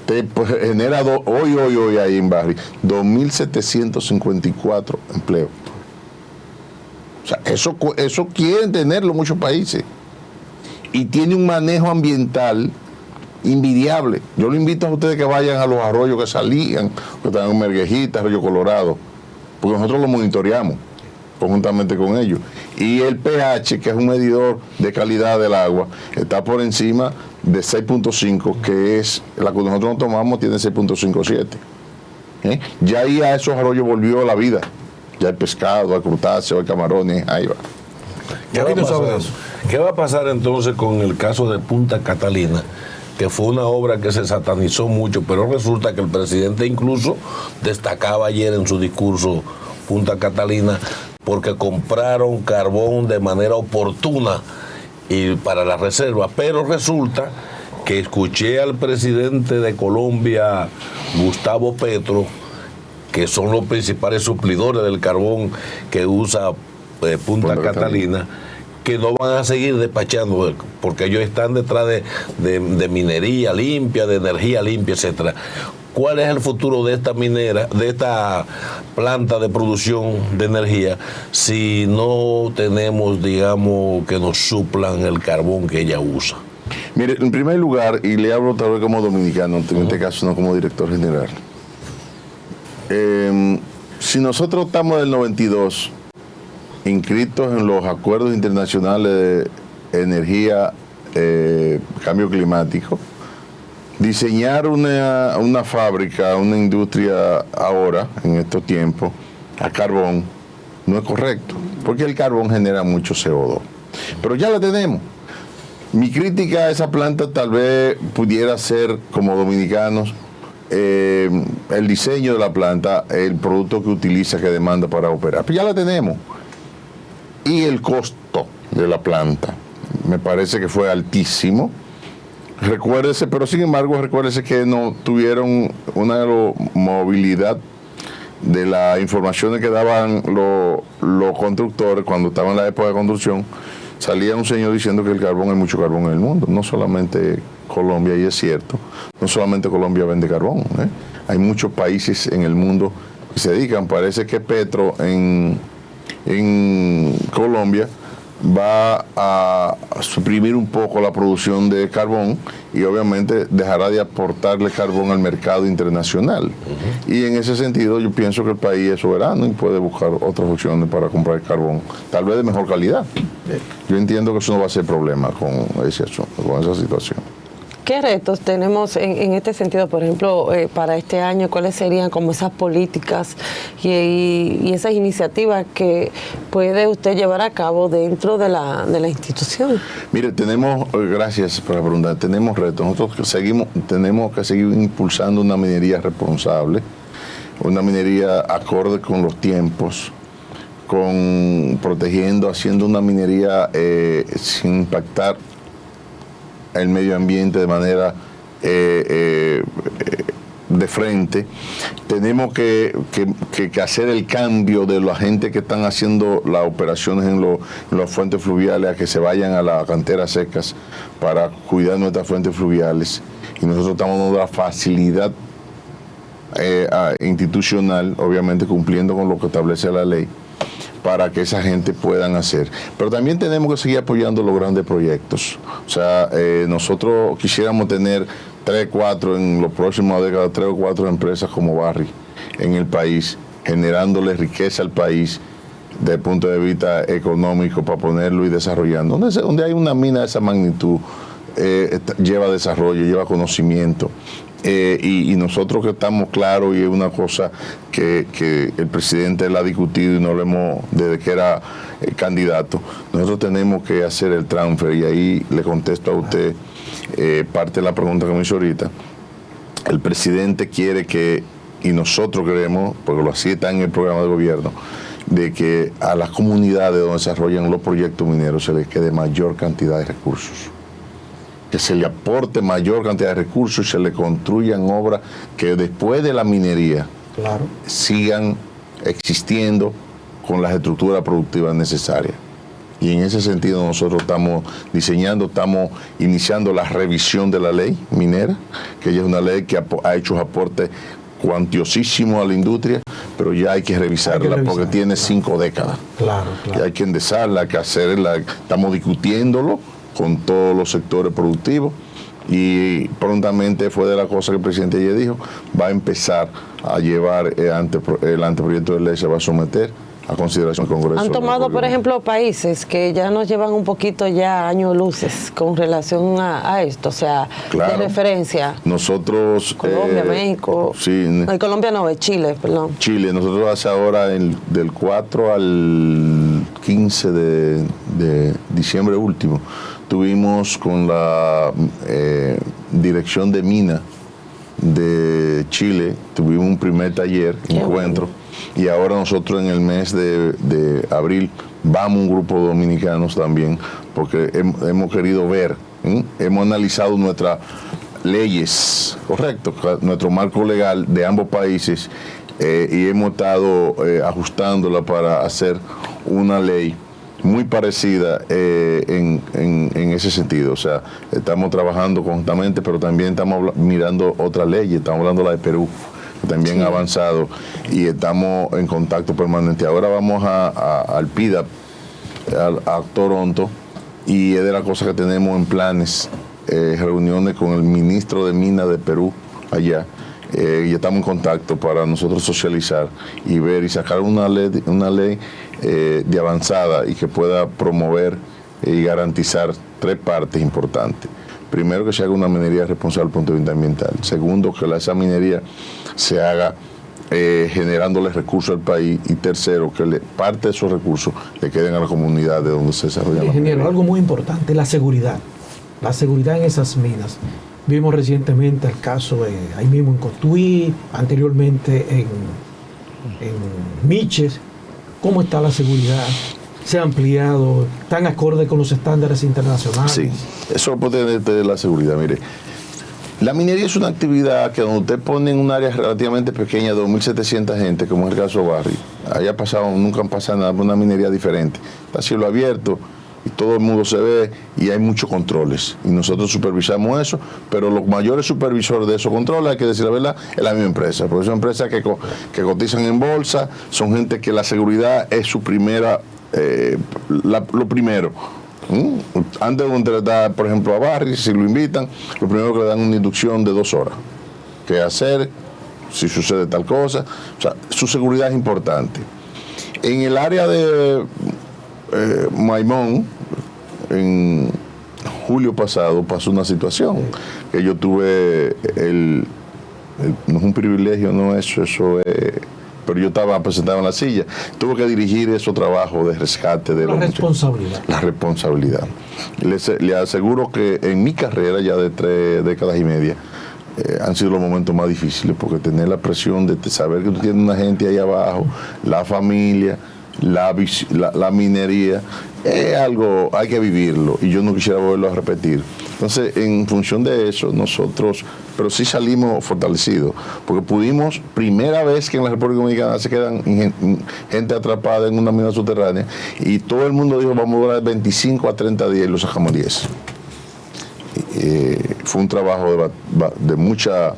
Te genera hoy ahí en Barrick 2.754 empleos. O sea, eso quieren tenerlo muchos países. Y tiene un manejo ambiental invidiable. Yo le invito a ustedes que vayan a los arroyos que salían, que están en Merguejita, Arroyo Colorado, porque nosotros lo monitoreamos conjuntamente con ellos. Y el pH, que es un medidor de calidad del agua, está por encima de 6.5, que es la que nosotros tomamos, tiene 6.57. Ya ahí a esos arroyos volvió la vida. Ya hay pescado, hay crustáceos, hay camarones, ahí va. ¿Qué va a pasar entonces con el caso de Punta Catalina? Que fue una obra que se satanizó mucho, pero resulta que el presidente incluso destacaba ayer en su discurso Punta Catalina porque compraron carbón de manera oportuna y para la reserva, pero resulta que escuché al presidente de Colombia, Gustavo Petro, que son los principales suplidores del carbón que usa Punta Catalina, que no van a seguir despachando porque ellos están detrás de minería limpia, de energía limpia, etcétera. ¿Cuál es el futuro de esta minera, de esta planta de producción de energía, si no tenemos, digamos, que nos suplan el carbón que ella usa? Mire, en primer lugar, y le hablo tal vez como dominicano, en este caso no como director general, si nosotros estamos del 92 inscritos en los acuerdos internacionales de energía, cambio climático, diseñar una fábrica, una industria ahora, en estos tiempos, a carbón, no es correcto, porque el carbón genera mucho CO2. Pero ya la tenemos. Mi crítica a esa planta tal vez pudiera ser, como dominicanos, el diseño de la planta, el producto que utiliza, que demanda para operar. Pero ya la tenemos. Y el costo de la planta me parece que fue altísimo. Recuérdese, pero sin embargo, recuérdese que no tuvieron una movilidad de las informaciones que daban los constructores cuando estaban en la época de construcción. Salía un señor diciendo que el carbón, hay mucho carbón en el mundo, no solamente Colombia, y es cierto, no solamente Colombia vende carbón, hay muchos países en el mundo que se dedican. Parece que Petro en Colombia va a suprimir un poco la producción de carbón y obviamente dejará de aportarle carbón al mercado internacional. Y en ese sentido yo pienso que el país es soberano y puede buscar otras opciones para comprar carbón, tal vez de mejor calidad. Yo entiendo que eso no va a ser problema con esa situación. ¿Qué retos tenemos en este sentido, por ejemplo, para este año? ¿Cuáles serían como esas políticas y esas iniciativas que puede usted llevar a cabo dentro de la institución? Mire, gracias por la pregunta, tenemos retos. Nosotros tenemos que seguir impulsando una minería responsable, una minería acorde con los tiempos, haciendo una minería sin impactar el medio ambiente de manera de frente. Tenemos que hacer el cambio de la gente que están haciendo las operaciones en las fuentes fluviales a que se vayan a las canteras secas para cuidar nuestras fuentes fluviales. Y nosotros estamos dando la facilidad institucional, obviamente cumpliendo con lo que establece la ley, para que esa gente puedan hacer. Pero también tenemos que seguir apoyando los grandes proyectos. O sea, nosotros quisiéramos tener 3 o 4 en los próximos décadas, 3 o 4 empresas como Barrick en el país, generándole riqueza al país desde el punto de vista económico para ponerlo y desarrollando. Donde hay una mina de esa magnitud, lleva desarrollo, lleva conocimiento. Y nosotros que estamos claros, y es una cosa que el presidente la ha discutido y no lo hemos, desde que era candidato, nosotros tenemos que hacer el transfer, y ahí le contesto a usted parte de la pregunta que me hizo ahorita. El presidente quiere que, y nosotros queremos, porque lo así está en el programa de gobierno, de que a las comunidades donde se desarrollan los proyectos mineros se les quede mayor cantidad de recursos, que se le aporte mayor cantidad de recursos y se le construyan obras que después de la minería sigan existiendo con las estructuras productivas necesarias. Y en ese sentido nosotros estamos iniciando la revisión de la ley minera, que ya es una ley que ha hecho aportes cuantiosísimos a la industria, pero ya hay que revisarla porque tiene 5 décadas. Y hay que endezarla, hay que hacerla. Estamos discutiéndolo con todos los sectores productivos, y prontamente fue de la cosa que el presidente ayer dijo, va a empezar a llevar el anteproyecto de ley, se va a someter a consideración del Congreso. Han tomado, por ejemplo, países que ya nos llevan un poquito ya años luces con relación a esto, o sea, de referencia. Nosotros... Colombia, México... Sí. No, Colombia no, Chile, perdón. Chile, nosotros hace ahora del 4 al 15 de diciembre último, tuvimos con la Dirección de Mina de Chile, tuvimos un primer taller, encuentro, y ahora nosotros en el mes de abril vamos un grupo de dominicanos también, porque hemos querido ver, hemos analizado nuestras leyes, correcto, nuestro marco legal de ambos países, y hemos estado ajustándola para hacer una ley muy parecida en ese sentido. O sea, estamos trabajando conjuntamente, pero también estamos mirando otras leyes. Estamos hablando de la de Perú, que también ha avanzado, y estamos en contacto permanente. Ahora vamos al PIDA, a Toronto, y es de las cosas que tenemos en planes, reuniones con el ministro de Minas de Perú allá, y estamos en contacto para nosotros socializar y ver y sacar una ley de avanzada y que pueda promover y garantizar 3 partes importantes. Primero, que se haga una minería responsable desde el punto de vista ambiental. Segundo, que esa minería se haga generándole recursos al país. Y tercero, que parte de esos recursos le queden a la comunidad de donde se desarrolla. Ingeniero, algo muy importante, la seguridad. La seguridad en esas minas. Vimos recientemente el caso ahí mismo en Cotuí, anteriormente en Miches. ¿Cómo está la seguridad? ¿Se ha ampliado? ¿Están acorde con los estándares internacionales? Sí, eso puede tener la seguridad. Mire, la minería es una actividad que donde usted pone en un área relativamente pequeña, 2.700 gente, como es el caso de Barrick, nunca han pasado nada, una minería diferente. Está a cielo abierto, y todo el mundo se ve, y hay muchos controles, y nosotros supervisamos eso, pero los mayores supervisores de esos controles, hay que decir la verdad, es la misma empresa, porque son empresas que cotizan en bolsa, son gente que la seguridad es su primera, lo primero. Antes de contratar, por ejemplo, a Barrick, si lo invitan, lo primero que le dan una inducción de 2 horas, qué hacer, si sucede tal cosa, o sea, su seguridad es importante. En el área de Maimón, en julio pasado pasó una situación que yo tuve no es un privilegio, no eso es, pero yo estaba presentado en la silla, tuve que dirigir esos trabajos de rescate de la responsabilidad. Le aseguro que en mi carrera ya de 3 décadas y media han sido los momentos más difíciles, porque tener la presión de saber que tú tienes una gente ahí abajo, la familia, la minería es algo, hay que vivirlo, y yo no quisiera volverlo a repetir. Entonces, en función de eso, nosotros, pero sí salimos fortalecidos, porque pudimos, primera vez que en la República Dominicana se quedan gente atrapada en una mina subterránea, y todo el mundo dijo, vamos a durar 25 a 30 días, y lo sacamos 10. Fue un trabajo de mucha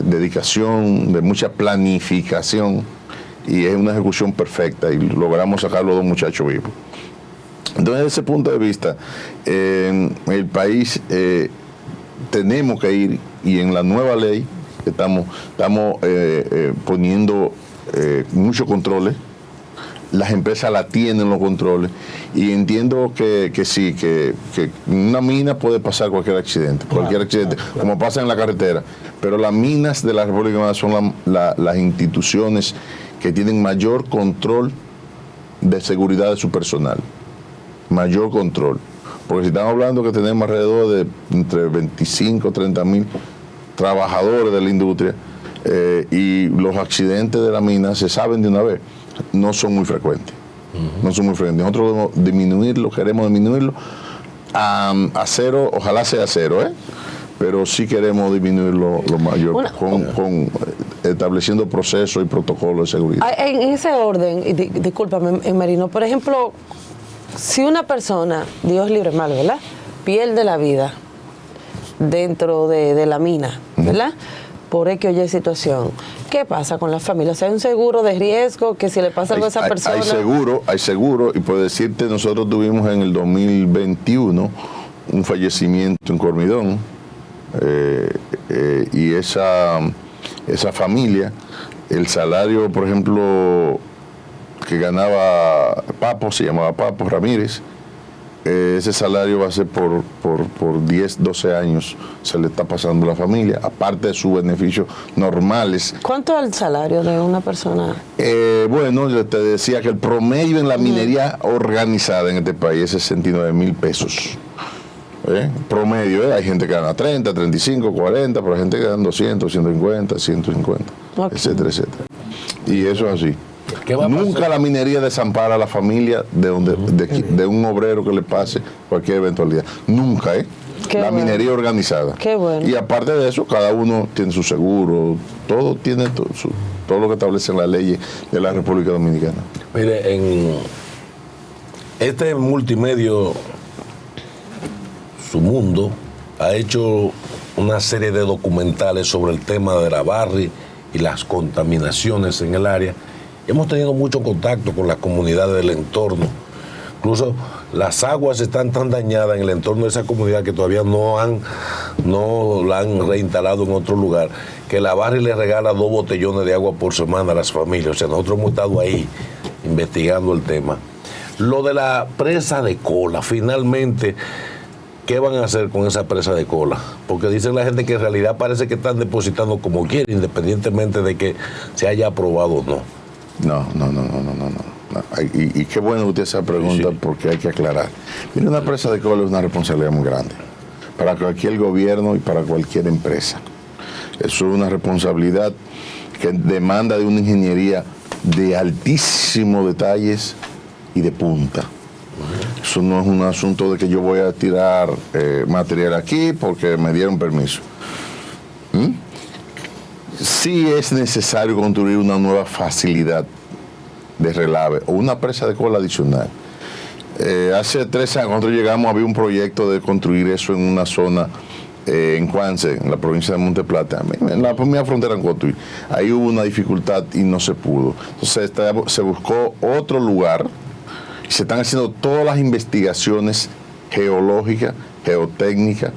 dedicación, de mucha planificación, y es una ejecución perfecta, y logramos sacar a los 2 muchachos vivos. Entonces, desde ese punto de vista, el país tenemos que ir, y en la nueva ley estamos poniendo muchos controles. Las empresas la tienen los controles, y entiendo que sí, que en una mina puede pasar cualquier accidente, como pasa en la carretera, pero las minas de la República Dominicana son las instituciones que tienen mayor control de seguridad de su personal. Mayor control, porque si estamos hablando que tenemos alrededor de entre 25 y 30 mil trabajadores de la industria, y los accidentes de la mina se saben de una vez, no son muy frecuentes. No son muy frecuentes. Nosotros debemos disminuirlo, queremos disminuirlo a cero, ojalá sea cero, pero sí queremos disminuirlo lo mayor, con estableciendo procesos y protocolos de seguridad. En ese orden, discúlpame, Marino, por ejemplo, si una persona, Dios libre mal, ¿verdad?, pierde la vida dentro de la mina, ¿verdad?, por X o Y situación, ¿qué pasa con la familia? O sea, ¿hay un seguro de riesgo que si le pasa algo a esa persona? Hay seguro, y por decirte, nosotros tuvimos en el 2021 un fallecimiento en Cormidón, y esa familia, el salario, por ejemplo, que ganaba Papo, se llamaba Papo Ramírez, ese salario va a ser por 10, 12 años, se le está pasando a la familia, aparte de sus beneficios normales. ¿Cuánto es el salario de una persona? Bueno, yo te decía que el promedio en la minería organizada en este país es 69 mil pesos. Promedio, hay gente que gana 30, 35, 40, pero hay gente que gana 200, 150, 150, etcétera, etcétera. Y eso es así. Nunca la minería desampara a la familia de un obrero que le pase cualquier eventualidad. Nunca, la minería organizada. Qué bueno. Y aparte de eso, cada uno tiene su seguro, todo tiene todo lo que establecen las leyes de la República Dominicana. Mire, en este multimedio, Su Mundo, ha hecho una serie de documentales sobre el tema de la Barry y las contaminaciones en el área. Hemos tenido mucho contacto con las comunidades del entorno. Incluso las aguas están tan dañadas en el entorno de esa comunidad que todavía no la han reinstalado en otro lugar, que la Barry le regala 2 botellones de agua por semana a las familias. O sea, nosotros hemos estado ahí investigando el tema. Lo de la presa de Cola, finalmente, ¿qué van a hacer con esa presa de Cola? Porque dicen la gente que en realidad parece que están depositando como quieren, independientemente de que se haya aprobado o no. No. Y qué bueno que usted se pregunta, porque hay que aclarar. Mira, una presa de Cola es una responsabilidad muy grande para cualquier gobierno y para cualquier empresa. Eso es una responsabilidad que demanda de una ingeniería de altísimos detalles y de punta. Eso no es un asunto de que yo voy a tirar material aquí porque me dieron permiso. Sí es necesario construir una nueva facilidad de relave o una presa de Cola adicional. Hace 3 años, cuando llegamos, había un proyecto de construir eso en una zona en Cuance, en la provincia de Monte Plata, en la primera frontera en Cotuí. Ahí hubo una dificultad y no se pudo. Entonces se buscó otro lugar y se están haciendo todas las investigaciones geológicas, geotécnicas,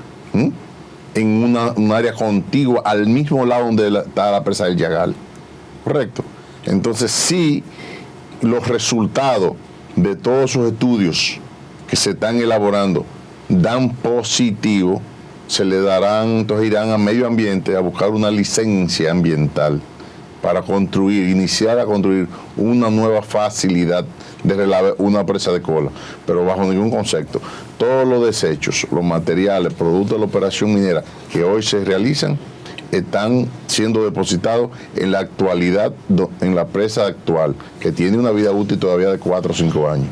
en un área contigua, al mismo lado donde está la presa del Yagal. Correcto. Entonces, sí, los resultados de todos esos estudios que se están elaborando dan positivo, se le darán, entonces irán a medio ambiente a buscar una licencia ambiental para iniciar a construir una nueva facilidad de relave, una presa de Cola, pero bajo ningún concepto. Todos los desechos, los materiales, productos de la operación minera que hoy se realizan, están siendo depositados en la actualidad, en la presa actual, que tiene una vida útil todavía de 4 o 5 años.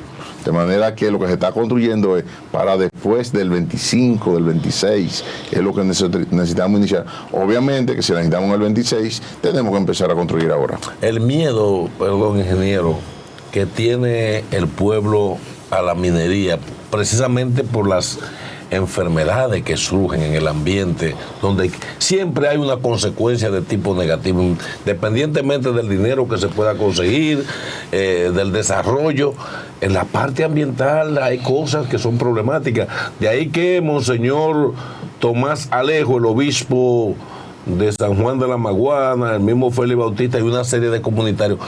De manera que lo que se está construyendo es para después del 25, del 26, es lo que necesitamos iniciar. Obviamente que si necesitamos el 26, tenemos que empezar a construir ahora. El miedo, perdón, ingeniero, que tiene el pueblo a la minería, precisamente por las enfermedades que surgen en el ambiente, donde siempre hay una consecuencia de tipo negativo, independientemente del dinero que se pueda conseguir, del desarrollo. En la parte ambiental hay cosas que son problemáticas. De ahí que Monseñor Tomás Alejo, el obispo de San Juan de la Maguana, el mismo Félix Bautista y una serie de comunitarios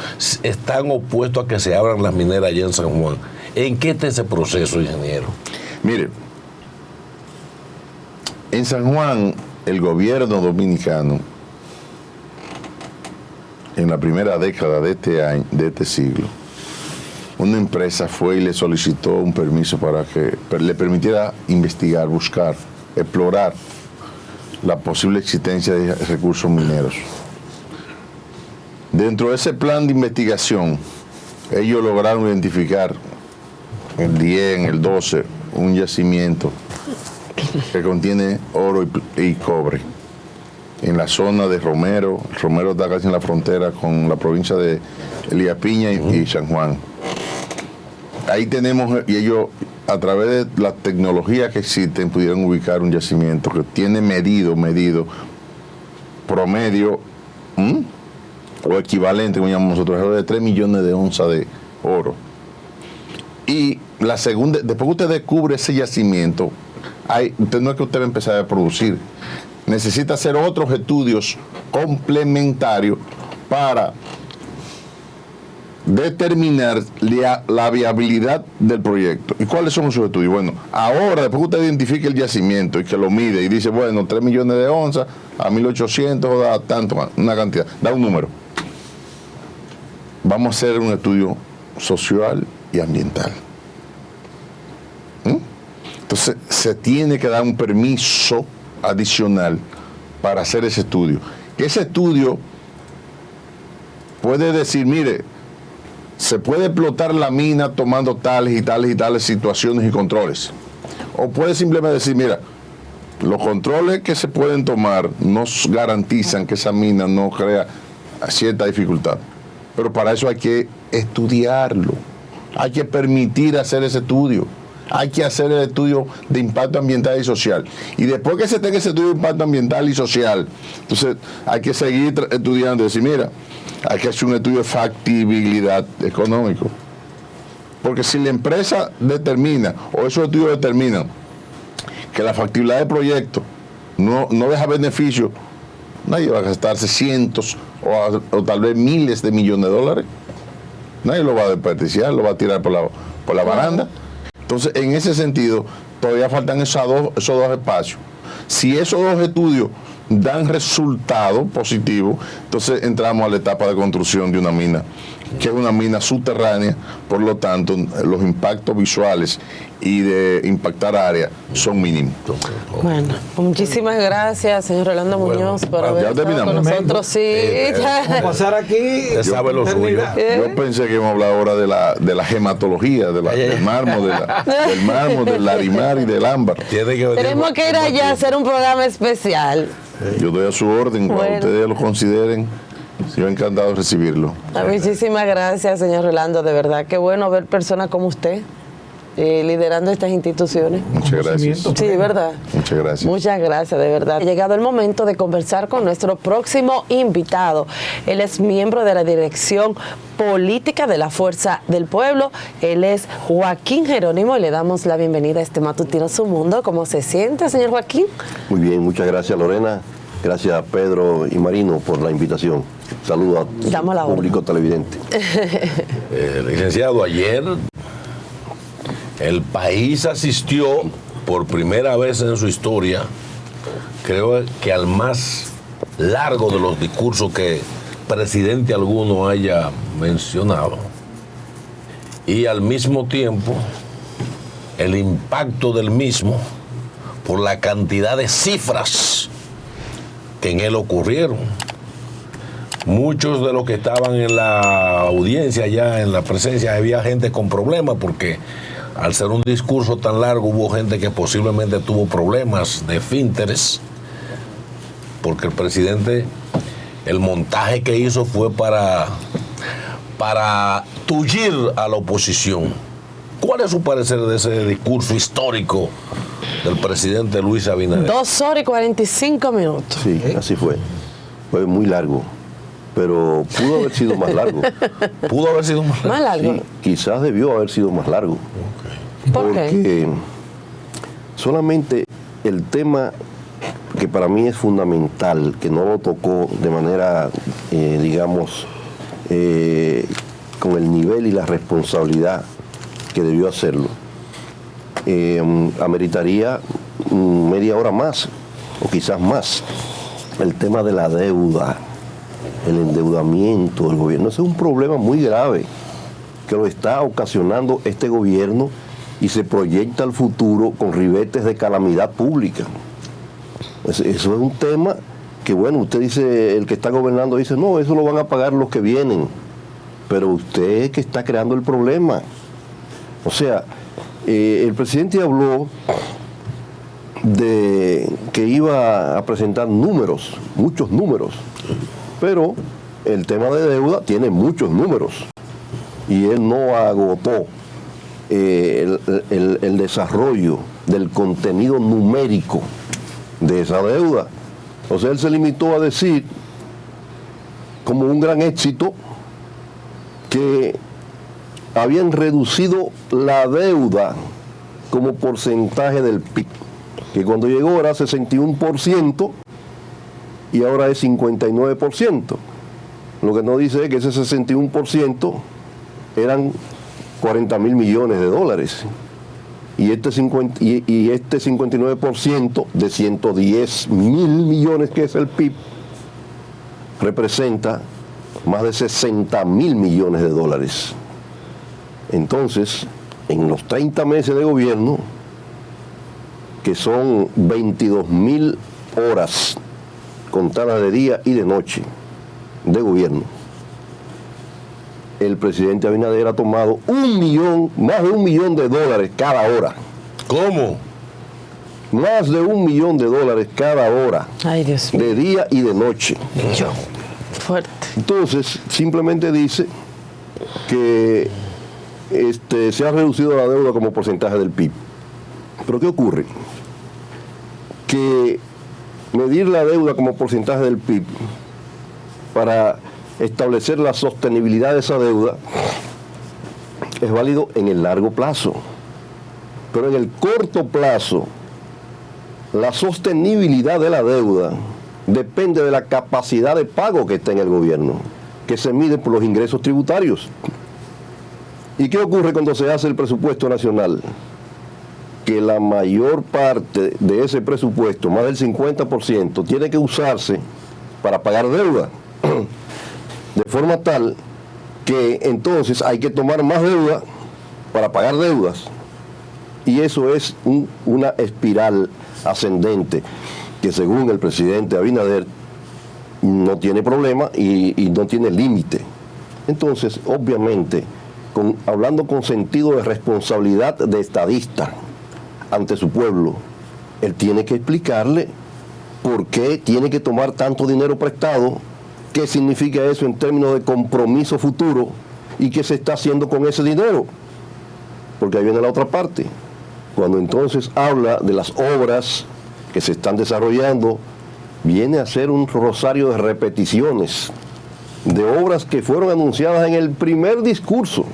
están opuestos a que se abran las mineras allá en San Juan. ¿En qué está ese proceso, ingeniero? Mire, en San Juan, el gobierno dominicano, en la primera década de este siglo, una empresa fue y le solicitó un permiso para que le permitiera investigar, buscar, explorar la posible existencia de recursos mineros. Dentro de ese plan de investigación, ellos lograron identificar el 10, en el 12, un yacimiento que contiene oro y cobre en la zona de Romero. Romero está casi en la frontera con la provincia de Elías Piña y San Juan. Ahí tenemos, y ellos a través de las tecnologías que existen pudieron ubicar un yacimiento que tiene medido promedio o equivalente, como llamamos nosotros, de 3 millones de onzas de oro. Y la segunda, después que usted descubre ese yacimiento, no es que usted va a empezar a producir, necesita hacer otros estudios complementarios para determinar la viabilidad del proyecto. ¿Y cuáles son esos estudios? Bueno, ahora, después que usted identifique el yacimiento y que lo mide y dice, bueno, 3 millones de onzas a 1800 da tanto, una cantidad, da un número. Vamos a hacer un estudio social y ambiental. Entonces, se tiene que dar un permiso adicional para hacer ese estudio. Ese estudio puede decir, mire, se puede explotar la mina tomando tales y tales y tales situaciones y controles. O puede simplemente decir, mira, los controles que se pueden tomar nos garantizan que esa mina no crea cierta dificultad. Pero para eso hay que estudiarlo. Hay que permitir hacer ese estudio. Hay que hacer el estudio de impacto ambiental y social. Y después que se tenga ese estudio de impacto ambiental y social, entonces hay que seguir estudiando y decir, mira, hay que hacer un estudio de factibilidad económico. Porque si la empresa determina, o esos estudios determinan, que la factibilidad del proyecto no deja beneficio, nadie va a gastarse cientos o tal vez miles de millones de dólares. Nadie lo va a desperdiciar, lo va a tirar por la baranda. Entonces, en ese sentido, todavía faltan esos dos espacios. Si esos dos estudios dan resultado positivo, entonces entramos a la etapa de construcción de una mina, que es una mina subterránea, por lo tanto, los impactos visuales y de impactar áreas son mínimos. Bueno, muchísimas gracias, señor Rolando Muñoz, por haber estado con nosotros. Sí, vamos a pasar aquí. Yo pensé que íbamos a hablar ahora de la gematología, del mármol, del larimar y del ámbar. Tenemos que ir allá a hacer un programa especial. Yo doy a su orden, cuando ustedes lo consideren. Yo encantado de recibirlo. Muchísimas gracias, señor Rolando, de verdad. Qué bueno ver personas como usted liderando estas instituciones. Muchas gracias. Sí, ¿verdad? Muchas gracias. Muchas gracias, de verdad. Ha llegado el momento de conversar con nuestro próximo invitado. Él es miembro de la Dirección Política de la Fuerza del Pueblo. Él es Joaquín Jerónimo y le damos la bienvenida a este matutino Su Mundo. ¿Cómo se siente, señor Joaquín? Muy bien, muchas gracias, Lorena. Gracias a Pedro y Marino por la invitación. Saludos al público televidente. Licenciado, ayer el país asistió por primera vez en su historia, creo que al más largo de los discursos que presidente alguno haya mencionado. Y al mismo tiempo, el impacto del mismo por la cantidad de cifras que en él ocurrieron. Muchos de los que estaban en la audiencia, ya en la presencia, había gente con problemas porque al ser un discurso tan largo hubo gente que posiblemente tuvo problemas de esfínteres, porque el presidente, el montaje que hizo fue para tullir a la oposición. ¿Cuál es su parecer de ese discurso histórico del presidente Luis Abinader? 2 horas y 45 minutos. Sí, así fue. Fue muy largo, pero pudo haber sido más largo. ¿Pudo haber sido más largo? ¿Más largo? Sí, quizás debió haber sido más largo. Okay. ¿Por qué? Porque solamente el tema que para mí es fundamental, que no lo tocó de manera, digamos, con el nivel y la responsabilidad que debió hacerlo, ameritaría media hora más, o quizás más. El tema de la deuda, el endeudamiento del gobierno, ese es un problema muy grave que lo está ocasionando este gobierno y se proyecta al futuro con ribetes de calamidad pública. Eso es un tema que, bueno, usted dice, el que está gobernando dice, no, eso lo van a pagar los que vienen, pero usted es que está creando el problema. O sea, el presidente habló de que iba a presentar números, muchos números, pero el tema de deuda tiene muchos números y él no agotó el desarrollo del contenido numérico de esa deuda. O sea, él se limitó a decir como un gran éxito que habían reducido la deuda como porcentaje del PIB, que cuando llegó era 61% y ahora es 59%. Lo que no dice es que ese 61% eran 40 mil millones de dólares y este 59% de 110 mil millones que es el PIB representa más de 60 mil millones de dólares. Entonces, en los 30 meses de gobierno, que son 22.000 horas contadas de día y de noche de gobierno, el presidente Abinader ha tomado más de $1 millón cada hora. ¿Cómo? Más de $1 millón cada hora. Ay, Dios mío. De día y de noche. Fuerte. Entonces, simplemente dice que se ha reducido la deuda como porcentaje del PIB. Pero ¿qué ocurre? Que medir la deuda como porcentaje del PIB para establecer la sostenibilidad de esa deuda es válido en el largo plazo. Pero en el corto plazo, la sostenibilidad de la deuda depende de la capacidad de pago que está en el gobierno, que se mide por los ingresos tributarios. ¿Y qué ocurre cuando se hace el presupuesto nacional? Que la mayor parte de ese presupuesto, más del 50%, tiene que usarse para pagar deuda. De forma tal que entonces hay que tomar más deuda para pagar deudas. Y eso es una espiral ascendente que, según el presidente Abinader, no tiene problema y no tiene límite. Entonces, obviamente, hablando con sentido de responsabilidad de estadista ante su pueblo, él tiene que explicarle por qué tiene que tomar tanto dinero prestado, qué significa eso en términos de compromiso futuro y qué se está haciendo con ese dinero. Porque ahí viene la otra parte. Cuando entonces habla de las obras que se están desarrollando, viene a ser un rosario de repeticiones de obras que fueron anunciadas en el primer discurso.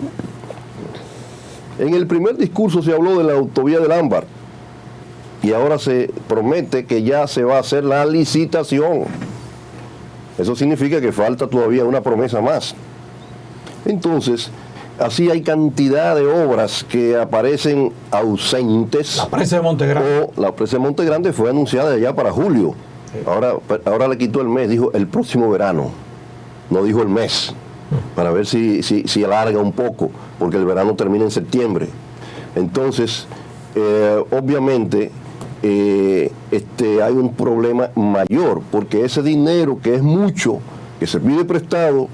En el primer discurso se habló de la autovía del Ámbar y ahora se promete que ya se va a hacer la licitación. Eso significa que falta todavía una promesa más. Entonces, así hay cantidad de obras que aparecen ausentes. La presa de Montegrande. La presa de Montegrande fue anunciada ya para julio. Sí. Ahora le quitó el mes, dijo el próximo verano. No dijo el mes, para ver si alarga un poco, porque el verano termina en septiembre. Entonces, obviamente, hay un problema mayor, porque ese dinero que es mucho, que se pide prestado,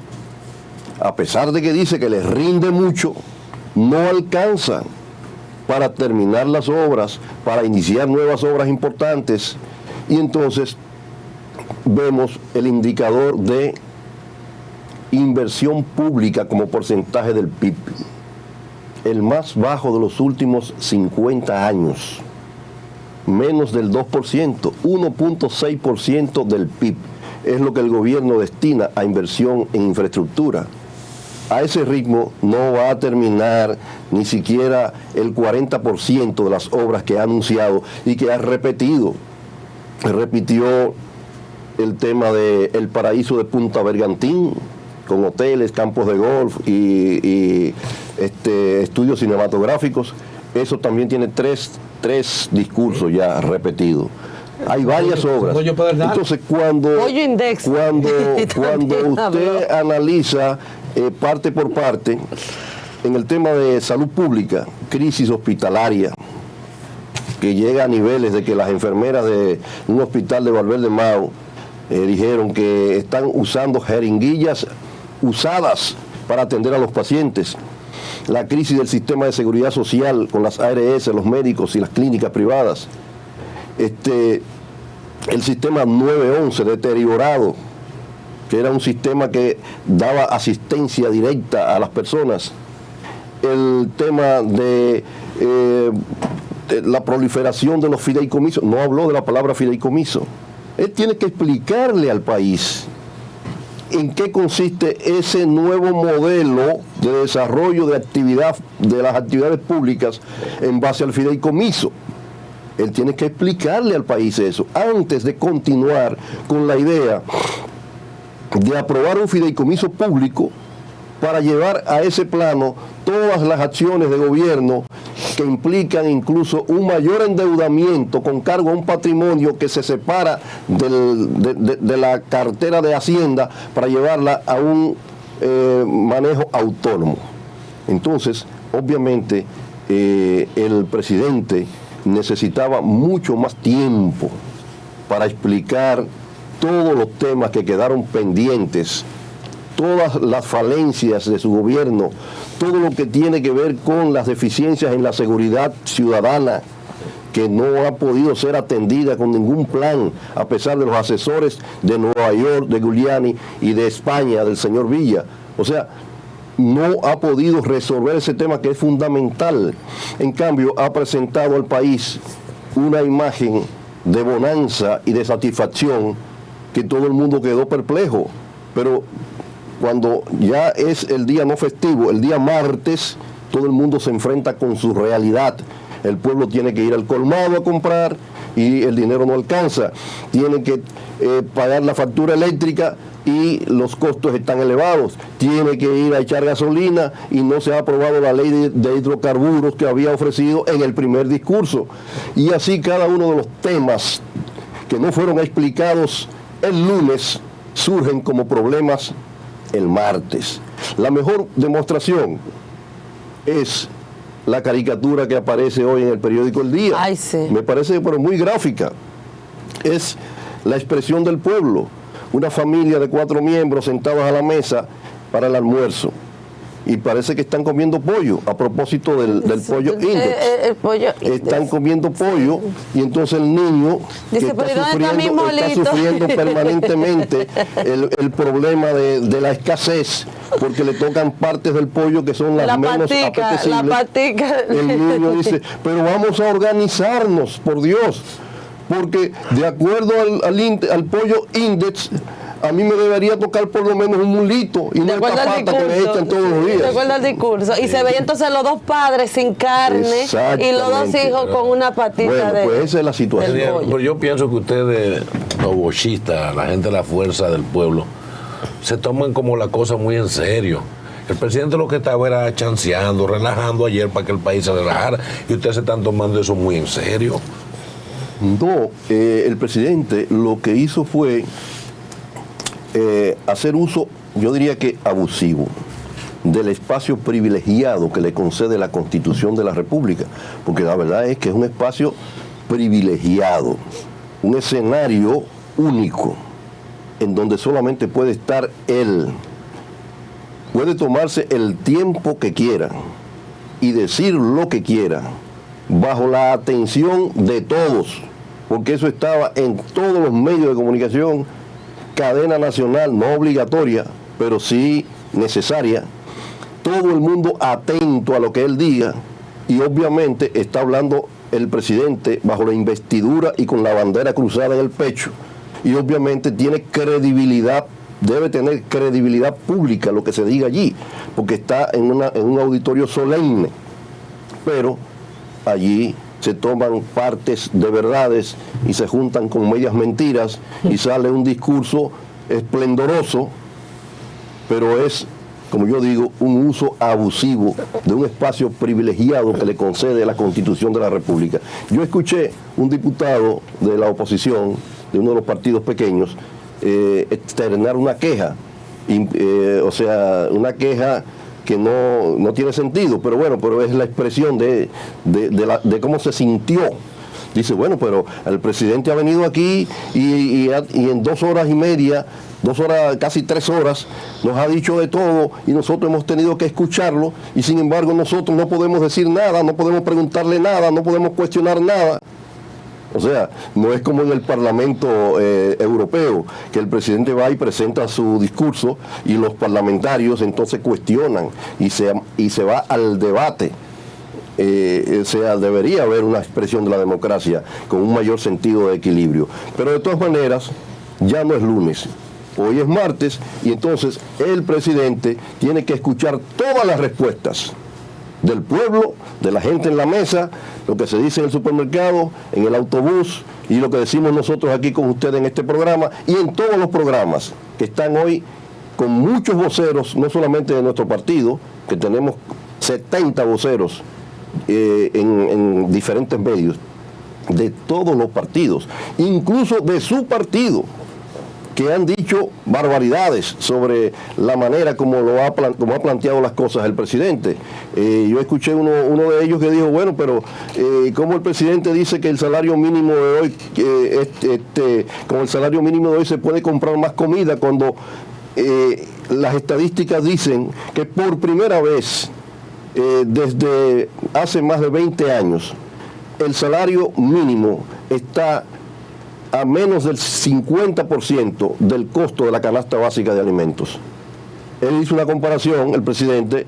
a pesar de que dice que les rinde mucho, no alcanza para terminar las obras, para iniciar nuevas obras importantes, y entonces vemos el indicador de inversión pública como porcentaje del PIB, el más bajo de los últimos 50 años, menos del 2%, 1.6% del PIB es lo que el gobierno destina a inversión en infraestructura. A ese ritmo no va a terminar ni siquiera el 40% de las obras que ha anunciado y que ha repetido. Repitió el tema del paraíso de Punta Bergantín, con hoteles, campos de golf y estudios cinematográficos. Eso también tiene tres discursos ya repetidos. Hay varias obras. Entonces, cuando usted analiza parte por parte, en el tema de salud pública, crisis hospitalaria, que llega a niveles de que las enfermeras de un hospital de Valverde Mau dijeron que están usando jeringuillas usadas para atender a los pacientes. La crisis del sistema de seguridad social con las ARS, los médicos y las clínicas privadas. El sistema 911 deteriorado, que era un sistema que daba asistencia directa a las personas. El tema de la proliferación de los fideicomisos, no habló de la palabra fideicomiso. Él tiene que explicarle al país en qué consiste ese nuevo modelo de desarrollo de actividad, de las actividades públicas en base al fideicomiso. Él tiene que explicarle al país eso, antes de continuar con la idea de aprobar un fideicomiso público para llevar a ese plano todas las acciones de gobierno que implican incluso un mayor endeudamiento con cargo a un patrimonio que se separa de la cartera de Hacienda para llevarla a un manejo autónomo. Entonces, obviamente, el presidente necesitaba mucho más tiempo para explicar todos los temas que quedaron pendientes, todas las falencias de su gobierno, todo lo que tiene que ver con las deficiencias en la seguridad ciudadana, que no ha podido ser atendida con ningún plan, a pesar de los asesores de Nueva York, de Giuliani y de España, del señor Villa. O sea, no ha podido resolver ese tema que es fundamental. En cambio, ha presentado al país una imagen de bonanza y de satisfacción que todo el mundo quedó perplejo. Pero cuando ya es el día no festivo, el día martes, todo el mundo se enfrenta con su realidad. El pueblo tiene que ir al colmado a comprar y el dinero no alcanza. Tiene que pagar la factura eléctrica y los costos están elevados. Tiene que ir a echar gasolina y no se ha aprobado la ley de hidrocarburos que había ofrecido en el primer discurso. Y así cada uno de los temas que no fueron explicados el lunes surgen como problemas el martes. La mejor demostración es la caricatura que aparece hoy en el periódico El Día. Ay, sí. Me parece pero muy gráfica. Es la expresión del pueblo. Una familia de 4 miembros sentados a la mesa para el almuerzo. Y parece que están comiendo pollo, a propósito del pollo Index. El pollo están comiendo pollo y entonces el niño dice, que está sufriendo permanentemente el problema de la escasez, porque le tocan partes del pollo que son las menos apetecibles. La patica. El niño dice, pero vamos a organizarnos, por Dios, porque de acuerdo al pollo Index, a mí me debería tocar por lo menos un mulito y no esta pata que me echan todos los días. Recuerda el discurso. Y se veía entonces los 2 padres sin carne y los 2 hijos con una patita bueno, pues esa es la situación. Pero yo pienso que ustedes, los bochistas, la gente de la fuerza del pueblo, se toman como la cosa muy en serio. El presidente lo que estaba era chanceando, relajando ayer para que el país se relajara y ustedes se están tomando eso muy en serio. No, el presidente lo que hizo fue hacer uso, yo diría que abusivo, del espacio privilegiado que le concede la Constitución de la República, porque la verdad es que es un espacio privilegiado, un escenario único, en donde solamente puede estar él. Puede tomarse el tiempo que quiera y decir lo que quiera, bajo la atención de todos, porque eso estaba en todos los medios de comunicación, cadena nacional, no obligatoria, pero sí necesaria, todo el mundo atento a lo que él diga, y obviamente está hablando el presidente bajo la investidura y con la bandera cruzada en el pecho, y obviamente tiene credibilidad, debe tener credibilidad pública lo que se diga allí, porque está en un auditorio solemne, pero allí se toman partes de verdades y se juntan con medias mentiras y sale un discurso esplendoroso, pero es, como yo digo, un uso abusivo de un espacio privilegiado que le concede la Constitución de la República. Yo escuché un diputado de la oposición, de uno de los partidos pequeños, externar una queja, o sea, una queja que no tiene sentido, pero bueno, pero es la expresión de cómo se sintió. Dice, bueno, pero el presidente ha venido aquí y en 2 horas y media, 2 horas, casi 3 horas, nos ha dicho de todo y nosotros hemos tenido que escucharlo, y sin embargo nosotros no podemos decir nada, no podemos preguntarle nada, no podemos cuestionar nada. O sea, no es como en el Parlamento Europeo, que el presidente va y presenta su discurso y los parlamentarios entonces cuestionan y se va al debate. O sea, debería haber una expresión de la democracia con un mayor sentido de equilibrio. Pero de todas maneras, ya no es lunes, hoy es martes, y entonces el presidente tiene que escuchar todas las respuestas del pueblo, de la gente en la mesa, lo que se dice en el supermercado, en el autobús, y lo que decimos nosotros aquí con ustedes en este programa y en todos los programas que están hoy con muchos voceros, no solamente de nuestro partido, que tenemos 70 voceros en diferentes medios, de todos los partidos, incluso de su partido, que han dicho barbaridades sobre la manera como ha planteado las cosas el presidente. Yo escuché uno de ellos que dijo, bueno, pero ¿cómo el presidente dice que el salario mínimo de hoy, con el salario mínimo de hoy se puede comprar más comida, cuando las estadísticas dicen que por primera vez desde hace más de 20 años el salario mínimo está a menos del 50% del costo de la canasta básica de alimentos? Él hizo una comparación, el presidente,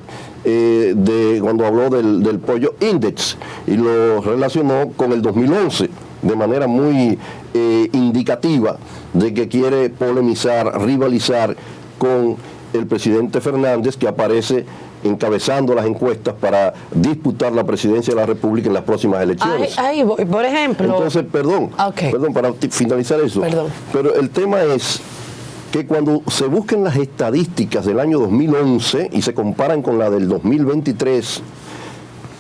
cuando habló del pollo index, y lo relacionó con el 2011 de manera muy indicativa de que quiere polemizar, rivalizar con el presidente Fernández, que aparece encabezando las encuestas para disputar la presidencia de la República en las próximas elecciones. Ahí voy, por ejemplo. Entonces, perdón, para finalizar eso. Perdón. Pero el tema es que cuando se buscan las estadísticas del año 2011 y se comparan con la del 2023,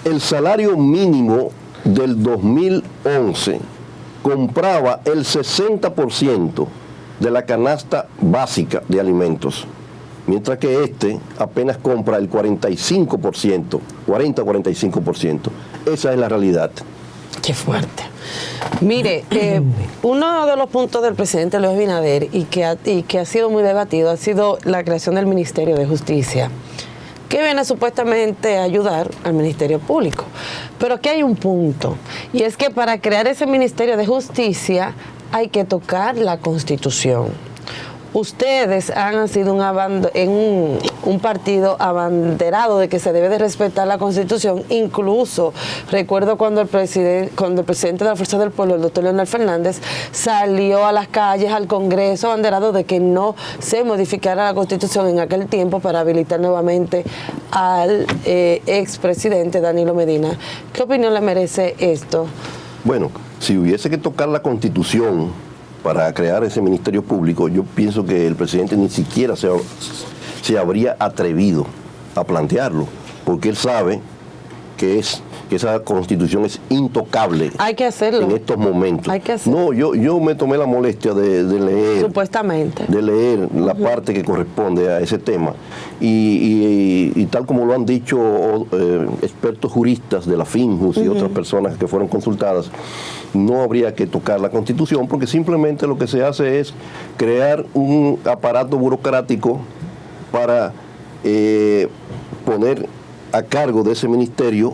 el salario mínimo del 2011 compraba el 60% de la canasta básica de alimentos, mientras que este apenas compra el 45%, 40-45%. Esa es la realidad. Qué fuerte. Mire, uno de los puntos del presidente Luis Abinader y que ha sido muy debatido ha sido la creación del Ministerio de Justicia, que viene supuestamente a ayudar al Ministerio Público. Pero aquí hay un punto, y es que para crear ese Ministerio de Justicia hay que tocar la Constitución. Ustedes han sido un partido abanderado de que se debe de respetar la Constitución. Incluso recuerdo cuando el presidente de la Fuerza del Pueblo, el doctor Leonel Fernández, salió a las calles, al Congreso, abanderado de que no se modificara la Constitución en aquel tiempo para habilitar nuevamente al expresidente Danilo Medina. ¿Qué opinión le merece esto? Bueno, si hubiese que tocar la Constitución para crear ese Ministerio Público, yo pienso que el presidente ni siquiera se habría atrevido a plantearlo, porque él sabe que es que esa Constitución es intocable. Hay que hacerlo. En estos momentos. Hay que hacerlo. No, yo me tomé la molestia de leer. Supuestamente. De leer la parte que corresponde a ese tema. Y tal como lo han dicho expertos juristas de la FINJUS y otras personas que fueron consultadas, no habría que tocar la Constitución porque simplemente lo que se hace es crear un aparato burocrático para poner a cargo de ese ministerio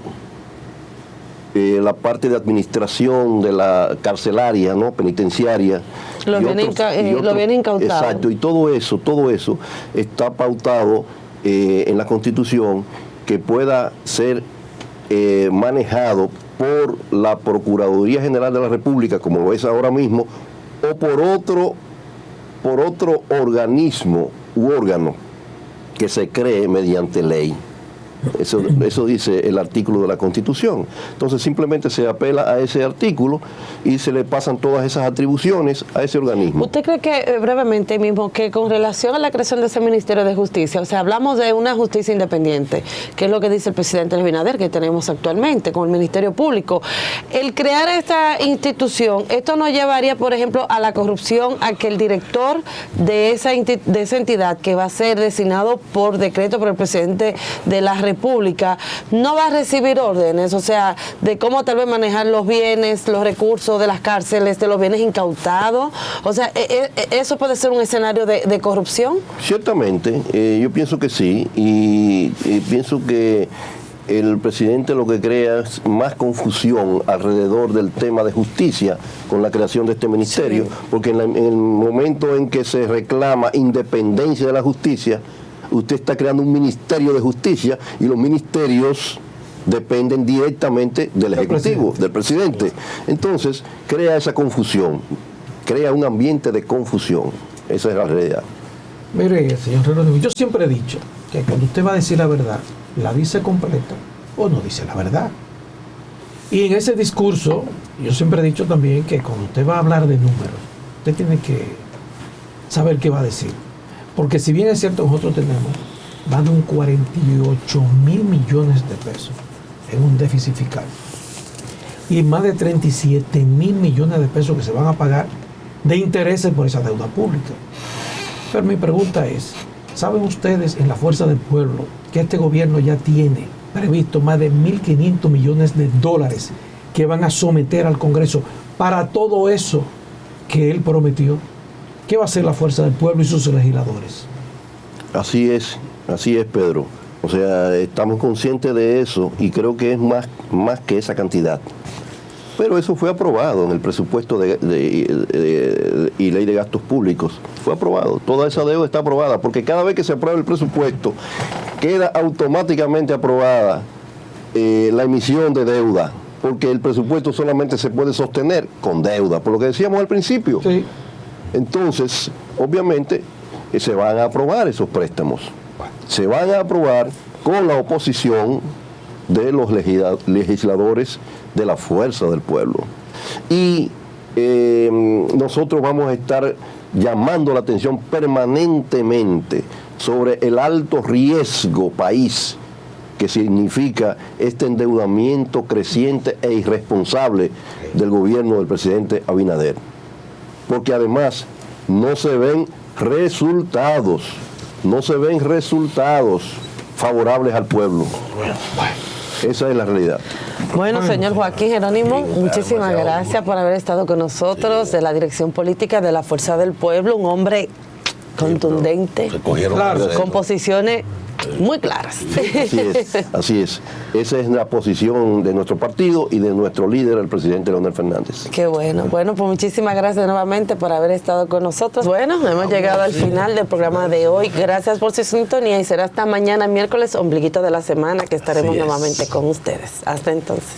la parte de administración de la carcelaria, ¿no? Penitenciaria. Lo viene incautado. Exacto, y todo eso está pautado en la Constitución que pueda ser manejado por la Procuraduría General de la República, como lo es ahora mismo, o por otro organismo u órgano que se cree mediante ley. Eso dice el artículo de la Constitución. Entonces simplemente se apela a ese artículo y se le pasan todas esas atribuciones a ese organismo. ¿Usted cree que, brevemente mismo, que con relación a la creación de ese Ministerio de Justicia, o sea, hablamos de una justicia independiente, que es lo que dice el presidente Abinader, que tenemos actualmente con el Ministerio Público, el crear esta institución, esto no llevaría, por ejemplo, a la corrupción, a que el director de esa entidad, que va a ser designado por decreto por el presidente de la República, no va a recibir órdenes, o sea, de cómo tal vez manejar los bienes, los recursos de las cárceles, de los bienes incautados? O sea, ¿eso puede ser un escenario de corrupción? Ciertamente, yo pienso que sí, y pienso que el presidente lo que crea es más confusión alrededor del tema de justicia con la creación de este ministerio, porque en el momento en que se reclama independencia de la justicia, usted está creando un ministerio de justicia y los ministerios dependen directamente del Ejecutivo, del presidente. Entonces, crea esa confusión, crea un ambiente de confusión. Esa es la realidad. Mire, señor Jerónimo, yo siempre he dicho que cuando usted va a decir la verdad, la dice completa o no dice la verdad. Y en ese discurso, yo siempre he dicho también que cuando usted va a hablar de números, usted tiene que saber qué va a decir. Porque si bien es cierto, nosotros tenemos más de un 48.000 millones de pesos en un déficit fiscal y más de 37.000 millones de pesos que se van a pagar de intereses por esa deuda pública. Pero mi pregunta es, ¿saben ustedes en la Fuerza del Pueblo que este gobierno ya tiene previsto más de 1.500 millones de dólares que van a someter al Congreso para todo eso que él prometió? ¿Qué va a hacer la Fuerza del Pueblo y sus legisladores? Así es, Pedro. O sea, estamos conscientes de eso y creo que es más que esa cantidad. Pero eso fue aprobado en el presupuesto y ley de gastos públicos. Fue aprobado. Toda esa deuda está aprobada, porque cada vez que se aprueba el presupuesto, queda automáticamente aprobada la emisión de deuda, porque el presupuesto solamente se puede sostener con deuda, por lo que decíamos al principio. Sí. Entonces, obviamente, se van a aprobar esos préstamos. Se van a aprobar con la oposición de los legisladores de la Fuerza del Pueblo. Y nosotros vamos a estar llamando la atención permanentemente sobre el alto riesgo país que significa este endeudamiento creciente e irresponsable del gobierno del presidente Abinader. Porque además no se ven resultados favorables al pueblo. Esa es la realidad. Bueno, señor Joaquín Jerónimo, muchísimas gracias por haber estado con nosotros, de la Dirección Política de la Fuerza del Pueblo, un hombre contundente, con posiciones muy claras. Así es. Esa es la posición de nuestro partido y de nuestro líder, el presidente Leonel Fernández. Qué bueno. Bueno, pues muchísimas gracias nuevamente por haber estado con nosotros. Bueno, hemos llegado al final del programa de hoy. Gracias por su sintonía y será hasta mañana, miércoles, ombliguito de la semana, que estaremos nuevamente con ustedes. Hasta entonces.